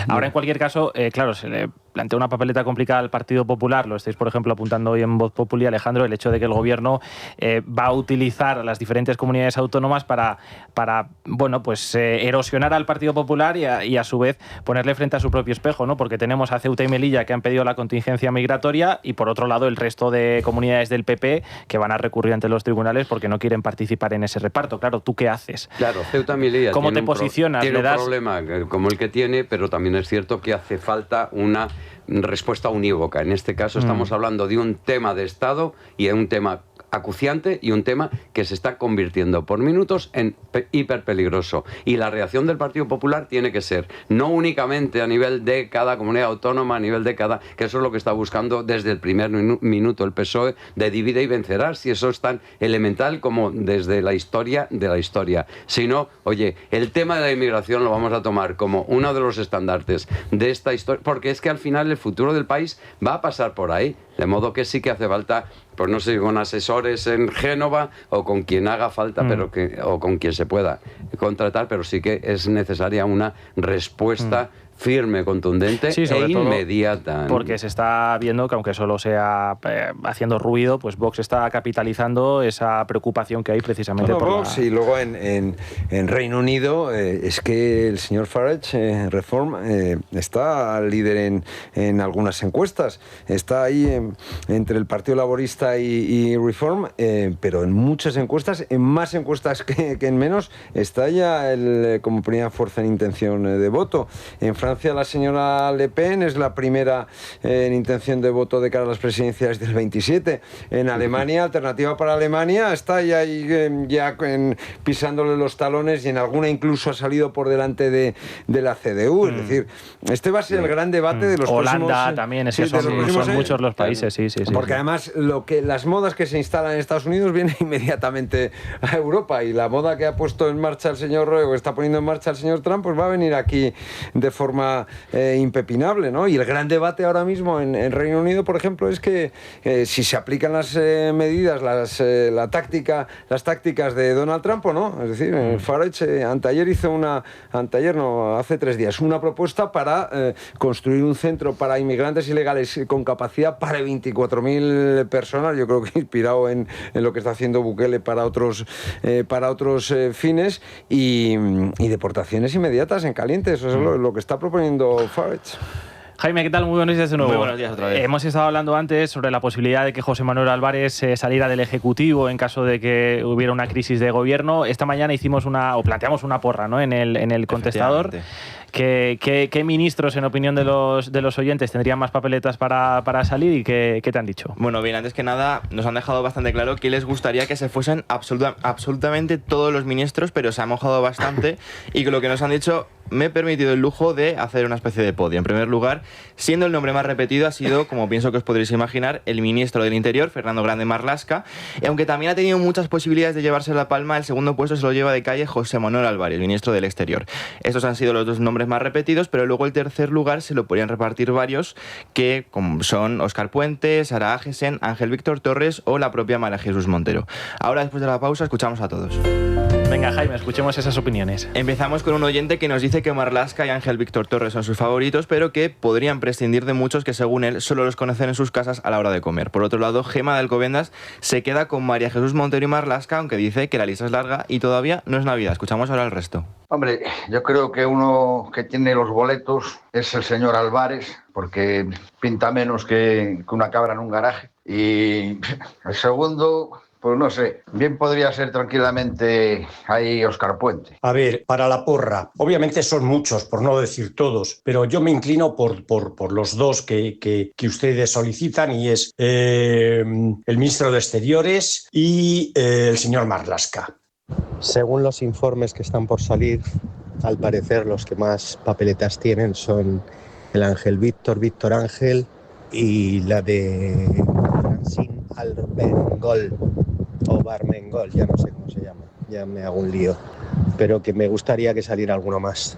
Ahora, en cualquier caso, claro, se le plantea una papeleta complicada al Partido Popular. Lo estáis, por ejemplo, apuntando hoy en Voz Populi, Alejandro, el hecho de que el gobierno va a utilizar a las diferentes comunidades autónomas para bueno, pues erosionar al Partido Popular y a su vez ponerle frente a su propio espejo, ¿no? Porque tenemos a Ceuta y Melilla que han pedido la contingencia migratoria y por otro lado el resto de comunidades del PP que van a recurrir ante los tribunales porque no quieren participar en ese reparto. Claro, ¿tú qué haces? Claro, Ceuta y Melilla. ¿Cómo te posicionas? Tiene un problema como el que tiene, pero también es cierto que hace falta una respuesta unívoca. En este caso estamos hablando de un tema de Estado y de un tema acuciante y un tema que se está convirtiendo por minutos en hiper peligroso. Y la reacción del Partido Popular tiene que ser no únicamente a nivel de cada comunidad autónoma, a nivel de cada... que eso es lo que está buscando desde el primer minuto el PSOE, de divide y vencerás, si eso es tan elemental como desde la historia de la historia. Sino, oye, el tema de la inmigración lo vamos a tomar como uno de los estandartes de esta historia, porque es que al final el futuro del país va a pasar por ahí. De modo que sí que hace falta, pues no sé, con asesores en Génova o con quien haga falta, o con quien se pueda contratar, pero sí que es necesaria una respuesta firme, contundente e inmediata. Porque se está viendo que aunque solo sea haciendo ruido, pues Vox está capitalizando esa preocupación que hay precisamente por Vox. Y luego en Reino Unido es que el señor Farage, Reform, está líder en algunas encuestas. Está ahí entre el Partido Laborista y Reform, pero en muchas encuestas, en más encuestas que en menos, está ya como primera fuerza en intención de voto. En Francia la señora Le Pen es la primera en intención de voto de cara a las presidenciales del 27. En Alemania, Alternativa para Alemania, está ya pisándole los talones y en alguna incluso ha salido por delante de la CDU. Es decir, este va a ser el gran debate de los próximos... Holanda también, es que son muchos los países, sí. Porque además las modas que se instalan en Estados Unidos vienen inmediatamente a Europa y la moda que ha puesto en marcha el señor Roy, o que está poniendo en marcha el señor Trump, pues va a venir aquí de forma impepinable, ¿no? Y el gran debate ahora mismo en Reino Unido, por ejemplo, es que si se aplican las medidas, las tácticas de Donald Trump o no. Es decir, Farage hace 3 días, una propuesta para construir un centro para inmigrantes ilegales con capacidad para 24.000 personas, yo creo que inspirado en lo que está haciendo Bukele para otros fines y deportaciones inmediatas en caliente. Eso es lo que está proponiendo Farage. Jaime, ¿qué tal? Muy buenos días de nuevo. Muy buenos días otra vez. Hemos estado hablando antes sobre la posibilidad de que José Manuel Álvarez saliera del Ejecutivo en caso de que hubiera una crisis de gobierno. Esta mañana planteamos una porra, ¿no? en el contestador. ¿Qué ministros, en opinión de los oyentes, tendrían más papeletas para salir y qué te han dicho? Bueno, bien, antes que nada nos han dejado bastante claro que les gustaría que se fuesen absolutamente todos los ministros, pero se ha mojado bastante y que lo que nos han dicho, me he permitido el lujo de hacer una especie de podio. En primer lugar, siendo el nombre más repetido, ha sido, como pienso que os podréis imaginar, el ministro del Interior, Fernando Grande Marlaska, y aunque también ha tenido muchas posibilidades de llevarse la palma, el segundo puesto se lo lleva de calle José Manuel Álvarez, ministro del Exterior. Estos han sido los dos nombres más repetidos, pero luego el tercer lugar se lo podrían repartir varios, que son Óscar Puente, Sara Agesen, Ángel Víctor Torres o la propia María Jesús Montero. Ahora, después de la pausa, escuchamos a todos. Venga, Jaime, escuchemos esas opiniones. Empezamos con un oyente que nos dice que Marlaska y Ángel Víctor Torres son sus favoritos, pero que podrían prescindir de muchos que, según él, solo los conocen en sus casas a la hora de comer. Por otro lado, Gema de Alcobendas se queda con María Jesús Montero y Marlaska, aunque dice que la lista es larga y todavía no es Navidad. Escuchamos ahora el resto. Hombre, yo creo que uno que tiene los boletos es el señor Álvarez, porque pinta menos que una cabra en un garaje. Y el segundo, pues no sé, bien podría ser tranquilamente ahí Óscar Puente. A ver, para la porra, obviamente son muchos, por no decir todos, pero yo me inclino por los dos que ustedes solicitan, y es el ministro de Exteriores y el señor Marlaska. Según los informes que están por salir, al parecer los que más papeletas tienen son el Ángel Víctor Ángel y la de Francine Albengol o Barmengol, ya no sé cómo se llama, ya me hago un lío, pero que me gustaría que saliera alguno más,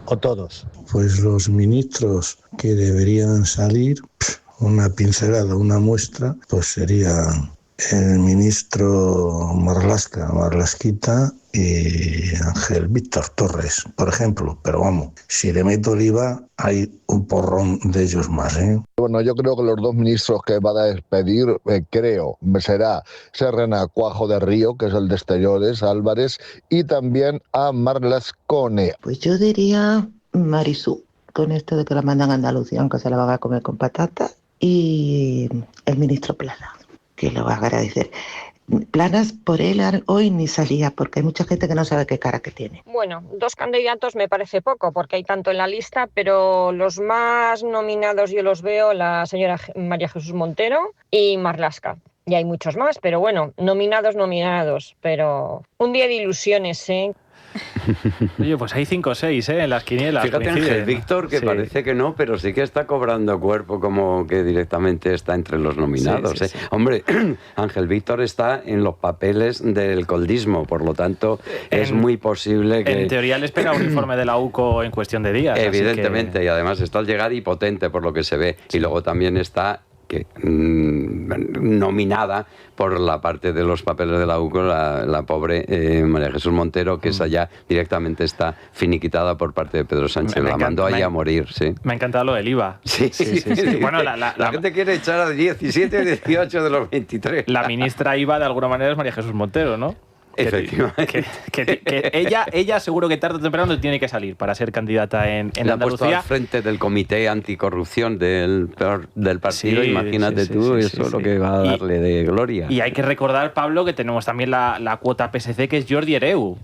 o todos. Pues los ministros que deberían salir, una pincelada, una muestra, pues sería el ministro Marlasquita y Ángel Víctor Torres, por ejemplo. Pero vamos, si le meto el IVA, hay un porrón de ellos más, ¿eh? Bueno, yo creo que los dos ministros que va a despedir, será Serrena Cuajo de Río, que es el de Exteriores, Álvarez, y también a Marlascone. Pues yo diría Marisú, con esto de que la mandan a Andalucía, aunque se la van a comer con patatas, y el ministro Planas, que lo va a agradecer. Planas, por él hoy ni salía, porque hay mucha gente que no sabe qué cara que tiene. Bueno, 2 candidatos me parece poco, porque hay tanto en la lista, pero los más nominados yo los veo, la señora María Jesús Montero y Marlaska. Y hay muchos más, pero bueno, nominados, pero un día de ilusiones, ¿eh? Oye, pues hay 5 o 6 en las quinielas. Fíjate, Ángel Víctor, que sí, parece que no, pero sí que está cobrando cuerpo, como que directamente está entre los nominados. Sí. Hombre, Ángel Víctor está en los papeles del coldismo, por lo tanto es muy posible que... En teoría le espera un informe de la UCO en cuestión de días. Evidentemente, y además está al llegar y potente por lo que se ve. Y luego también está nominada por la parte de los papeles de la UCO la pobre María Jesús Montero, que esa ya directamente está finiquitada por parte de Pedro Sánchez. La mandó ahí a morir, sí. Me ha encantado lo del IVA. Sí. Bueno, la gente quiere echar a 17 o 18 de los 23. La ministra IVA, de alguna manera, es María Jesús Montero, ¿no? Efectivamente. Que ella seguro que tarde o temprano tiene que salir para ser candidata en Andalucía. La ha puesto al frente del comité anticorrupción del partido. Imagínate tú, eso es lo que va a darle de gloria. Y hay que recordar, Pablo, que tenemos también la cuota PSC, que es Jordi Hereu.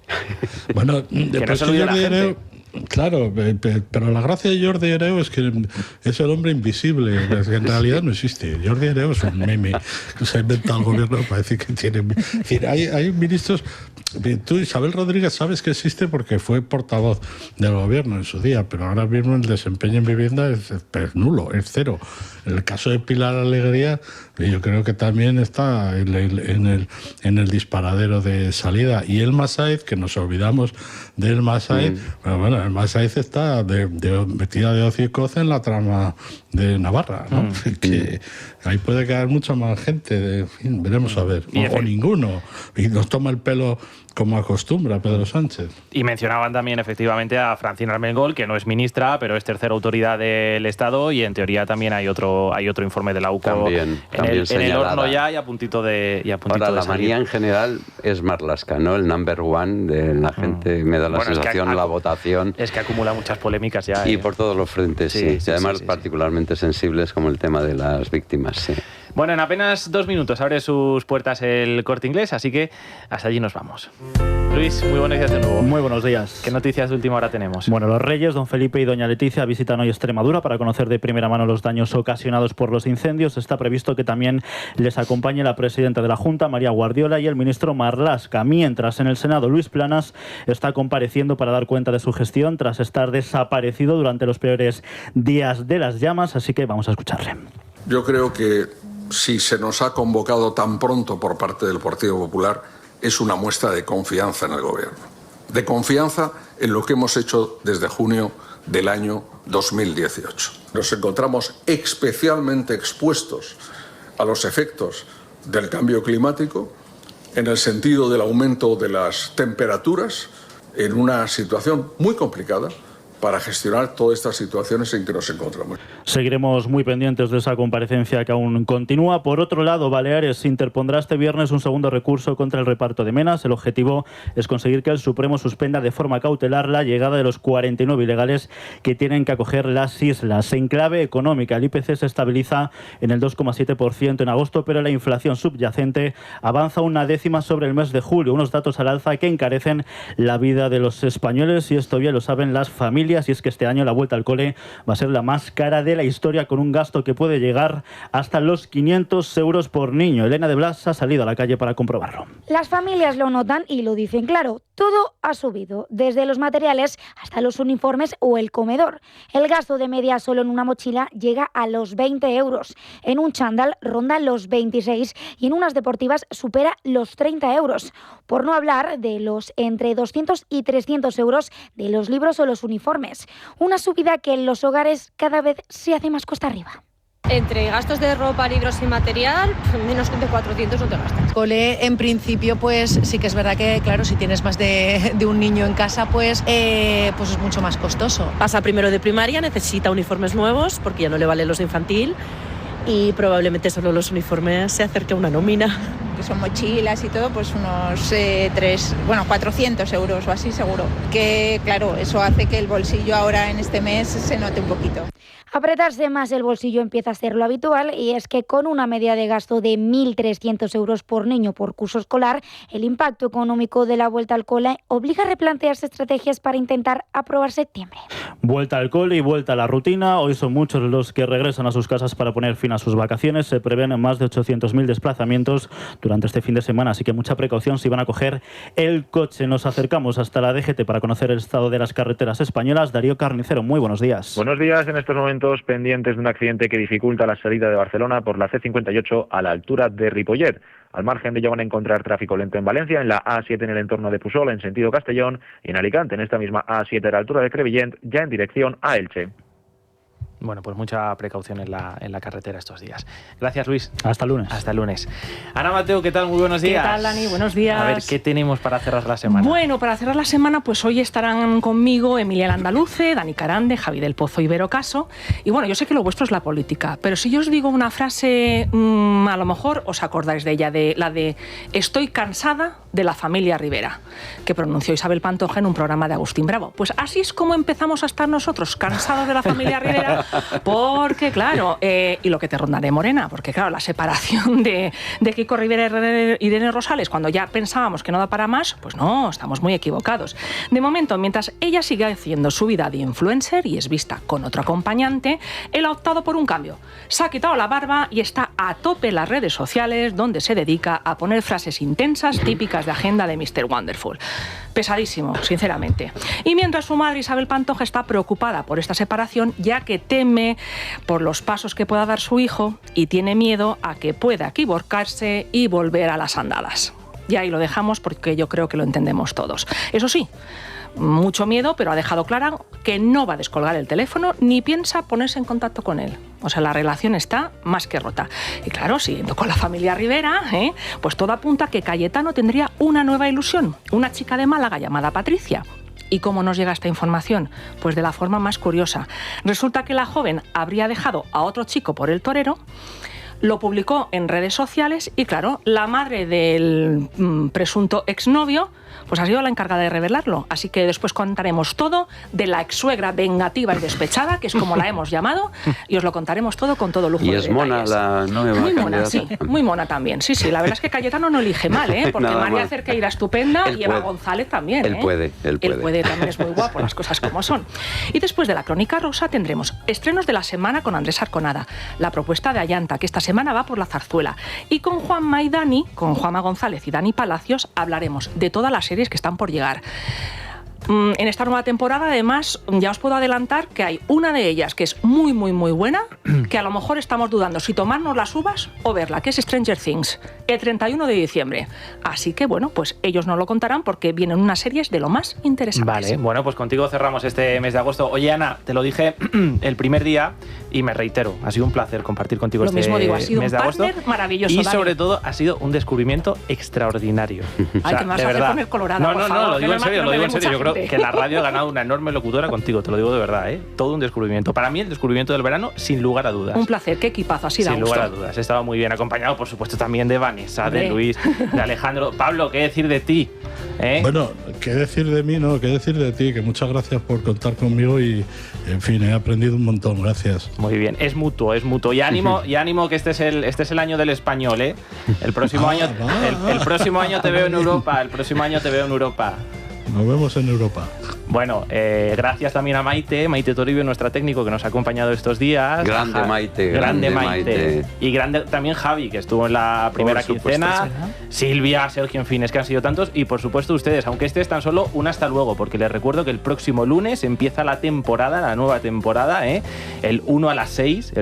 Bueno, que no se lo diga la gente. Claro, pero la gracia de Jordi Hereu es que es el hombre invisible, que en realidad no existe. Jordi Hereu es un meme que se ha inventado el gobierno para decir que tiene... Es decir, hay ministros... Tú, Isabel Rodríguez, sabes que existe porque fue portavoz del gobierno en su día, pero ahora mismo el desempeño en vivienda es nulo, es cero. En el caso de Pilar Alegría, yo creo que también está en el disparadero de salida. Y Elma Sáez, que nos olvidamos de Elma Sáez, pero bueno, Elma Sáez está metida de ocio y coce en la trama de Navarra, ¿no? Que ahí puede quedar mucha más gente, en fin, veremos a ver, o ninguno, y nos toma el pelo como acostumbra Pedro Sánchez. Y mencionaban también efectivamente a Francine Armengol, que no es ministra, pero es tercera autoridad del Estado, y en teoría también hay otro informe de la UCO también en el horno ya, y a puntito de Ahora, la salir. manía en general es Marlaska, ¿no? El number one de la gente, me da la sensación, la votación. Es que acumula muchas polémicas ya. Y por todos los frentes, sí. Y además particularmente sensibles, como el tema de las víctimas, sí. Bueno, en apenas 2 minutos abre sus puertas el Corte Inglés, así que hasta allí nos vamos. Luis, muy buenos días de nuevo. Muy buenos días. ¿Qué noticias de última hora tenemos? Bueno, los reyes, don Felipe y doña Leticia, visitan hoy Extremadura para conocer de primera mano los daños ocasionados por los incendios. Está previsto que también les acompañe la presidenta de la Junta, María Guardiola, y el ministro Marlaska. Mientras, en el Senado, Luis Planas está compareciendo para dar cuenta de su gestión tras estar desaparecido durante los peores días de las llamas, así que vamos a escucharle. Yo creo que si se nos ha convocado tan pronto por parte del Partido Popular, es una muestra de confianza en el Gobierno, de confianza en lo que hemos hecho desde junio del año 2018. Nos encontramos especialmente expuestos a los efectos del cambio climático en el sentido del aumento de las temperaturas, en una situación muy complicada para gestionar todas estas situaciones en que nos encontramos. Seguiremos muy pendientes de esa comparecencia que aún continúa. Por otro lado, Baleares interpondrá este viernes un segundo recurso contra el reparto de menas. El objetivo es conseguir que el Supremo suspenda de forma cautelar la llegada de los 49 ilegales que tienen que acoger las islas. En clave económica, el IPC se estabiliza en el 2,7% en agosto, pero la inflación subyacente avanza una décima sobre el mes de julio. Unos datos al alza que encarecen la vida de los españoles, y esto bien lo saben las familias. Y es que este año la vuelta al cole va a ser la más cara de la historia, con un gasto que puede llegar hasta los 500 euros por niño. Elena de Blas ha salido a la calle para comprobarlo. Las familias lo notan y lo dicen claro. Todo ha subido, desde los materiales hasta los uniformes o el comedor. El gasto de media solo en una mochila llega a los 20 euros. En un chándal ronda los 26 y en unas deportivas supera los 30 euros. Por no hablar de los entre 200 y 300 euros de los libros o los uniformes. Una subida que en los hogares cada vez se hace más cuesta arriba. Entre gastos de ropa, libros y material, menos de 400 no te gastas. Cole, en principio, pues sí que es verdad que, claro, si tienes más de un niño en casa, pues es mucho más costoso. Pasa primero de primaria, necesita uniformes nuevos, porque ya no le valen los de infantil, y probablemente solo los uniformes se acerque a una nómina. Que son mochilas y todo, pues unos 400 euros o así seguro. Que claro, eso hace que el bolsillo ahora en este mes se note un poquito. Apretarse más el bolsillo empieza a ser lo habitual, y es que con una media de gasto de 1.300 euros por niño por curso escolar, el impacto económico de la vuelta al cole obliga a replantearse estrategias para intentar aprobar septiembre. Vuelta al cole y vuelta a la rutina. Hoy son muchos los que regresan a sus casas para poner fin a sus vacaciones. Se prevén más de 800.000 desplazamientos durante este fin de semana, así que mucha precaución si van a coger el coche. Nos acercamos hasta la DGT para conocer el estado de las carreteras españolas. Darío Carnicero, muy buenos días. Buenos días. En estos momentos pendientes de un accidente que dificulta la salida de Barcelona por la C58 a la altura de Ripollet. Al margen de ello van a encontrar tráfico lento en Valencia, en la A7 en el entorno de Pusol, en sentido Castellón, y en Alicante, en esta misma A7 a la altura de Crevillent, ya en dirección a Elche. Bueno, pues mucha precaución en la carretera estos días. Gracias, Luis. Hasta el lunes. Hasta el lunes. Ana Mateo, ¿qué tal? Muy buenos días. ¿Qué tal, Dani? Buenos días. A ver, ¿qué tenemos para cerrar la semana? Bueno, para cerrar la semana, pues hoy estarán conmigo Emilia Landaluce, Dani Carande, Javi del Pozo y Vero Caso. Y bueno, yo sé que lo vuestro es la política, pero si yo os digo una frase, a lo mejor os acordáis de ella, de la de "estoy cansada de la familia Rivera", que pronunció Isabel Pantoja en un programa de Agustín Bravo. Pues así es como empezamos a estar nosotros, cansados de la familia Rivera, porque claro, y lo que te ronda de Morena, porque claro, la separación de Kiko Rivera y Irene Rosales, cuando ya pensábamos que no da para más, pues no, estamos muy equivocados. De momento, mientras ella sigue haciendo su vida de influencer y es vista con otro acompañante, él ha optado por un cambio. Se ha quitado la barba y está a tope en las redes sociales, donde se dedica a poner frases intensas típicas de agenda de Mr. Wonderful. Pesadísimo, sinceramente. Y mientras su madre Isabel Pantoja está preocupada por esta separación, ya que teme por los pasos que pueda dar su hijo y tiene miedo a que pueda equivocarse y volver a las andadas. Y ahí lo dejamos porque yo creo que lo entendemos todos. Eso sí, mucho miedo, pero ha dejado claro que no va a descolgar el teléfono ni piensa ponerse en contacto con él. O sea, la relación está más que rota. Y claro, siguiendo con la familia Rivera, pues todo apunta a que Cayetano tendría una nueva ilusión, una chica de Málaga llamada Patricia. ¿Y cómo nos llega esta información? Pues de la forma más curiosa. Resulta que la joven habría dejado a otro chico por el torero, lo publicó en redes sociales y claro, la madre del presunto exnovio pues ha sido la encargada de revelarlo. Así que después contaremos todo de la exsuegra vengativa y despechada, que es como la hemos llamado, y os lo contaremos todo con todo lujo de detalles. Y es mona la nueva muy mona, candidata. sí, muy mona también. Sí, la verdad es que Cayetano no elige mal, porque Nada María mal. Cerqueira estupenda y Eva puede. González también. Él puede. Él puede, también es muy guapo, las cosas como son. Y después de la Crónica Rosa tendremos estrenos de la semana con Andrés Arconada, la propuesta de Ayanta, que esta semana va por la zarzuela. Y con Juanma y Dani, con Juanma González y Dani Palacios, hablaremos de todas las series que están por llegar. En esta nueva temporada, además, ya os puedo adelantar que hay una de ellas que es muy, muy, muy buena, que a lo mejor estamos dudando si tomarnos las uvas o verla, que es Stranger Things, el 31 de diciembre. Así que, bueno, pues ellos nos lo contarán porque vienen unas series de lo más interesantes. Vale, bueno, pues contigo cerramos este mes de agosto. Oye, Ana, te lo dije el primer día y me reitero, ha sido un placer compartir contigo lo este mismo digo, ha sido mes un de agosto. partner maravilloso. Y Dani. sobre todo ha sido un descubrimiento extraordinario. Ay, que me vas a hacer poner colorada, por favor, lo digo en serio, no me ve Yo creo mucha gente. que la radio ha ganado una enorme locutora contigo, te lo digo de verdad, ¿eh? Todo un descubrimiento. Para mí el descubrimiento del verano, sin lugar a dudas. Un placer, qué equipazo, así da Sin gusto. lugar a dudas, he estado muy bien acompañado, por supuesto, también de Vanessa, Hombre. de Luis, de Alejandro. Pablo, ¿qué decir de ti? Bueno, qué decir de mí, no, qué decir de ti, que muchas gracias por contar conmigo y, en fin, he aprendido un montón, gracias. Muy bien, es mutuo. Y ánimo que este es el año del español, ¿eh? El próximo año te veo en Europa, Nos vemos en Europa. Bueno, gracias también a Maite Toribio, nuestra técnico, que nos ha acompañado estos días. Grande Maite. Y grande también Javi, que estuvo en la primera quincena. Silvia, Sergio, en fin, es que han sido tantos. Y por supuesto ustedes, aunque este es tan solo un hasta luego, porque les recuerdo que el próximo lunes empieza la nueva temporada, el 1 a las 6,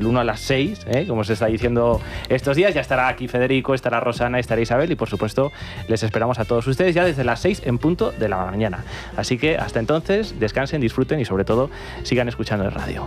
como se está diciendo estos días. Ya estará aquí Federico, estará Rosana, estará Isabel y por supuesto les esperamos a todos ustedes ya desde las 6 en punto de la mañana. Así que hasta entonces, descansen, disfruten y sobre todo sigan escuchando el radio.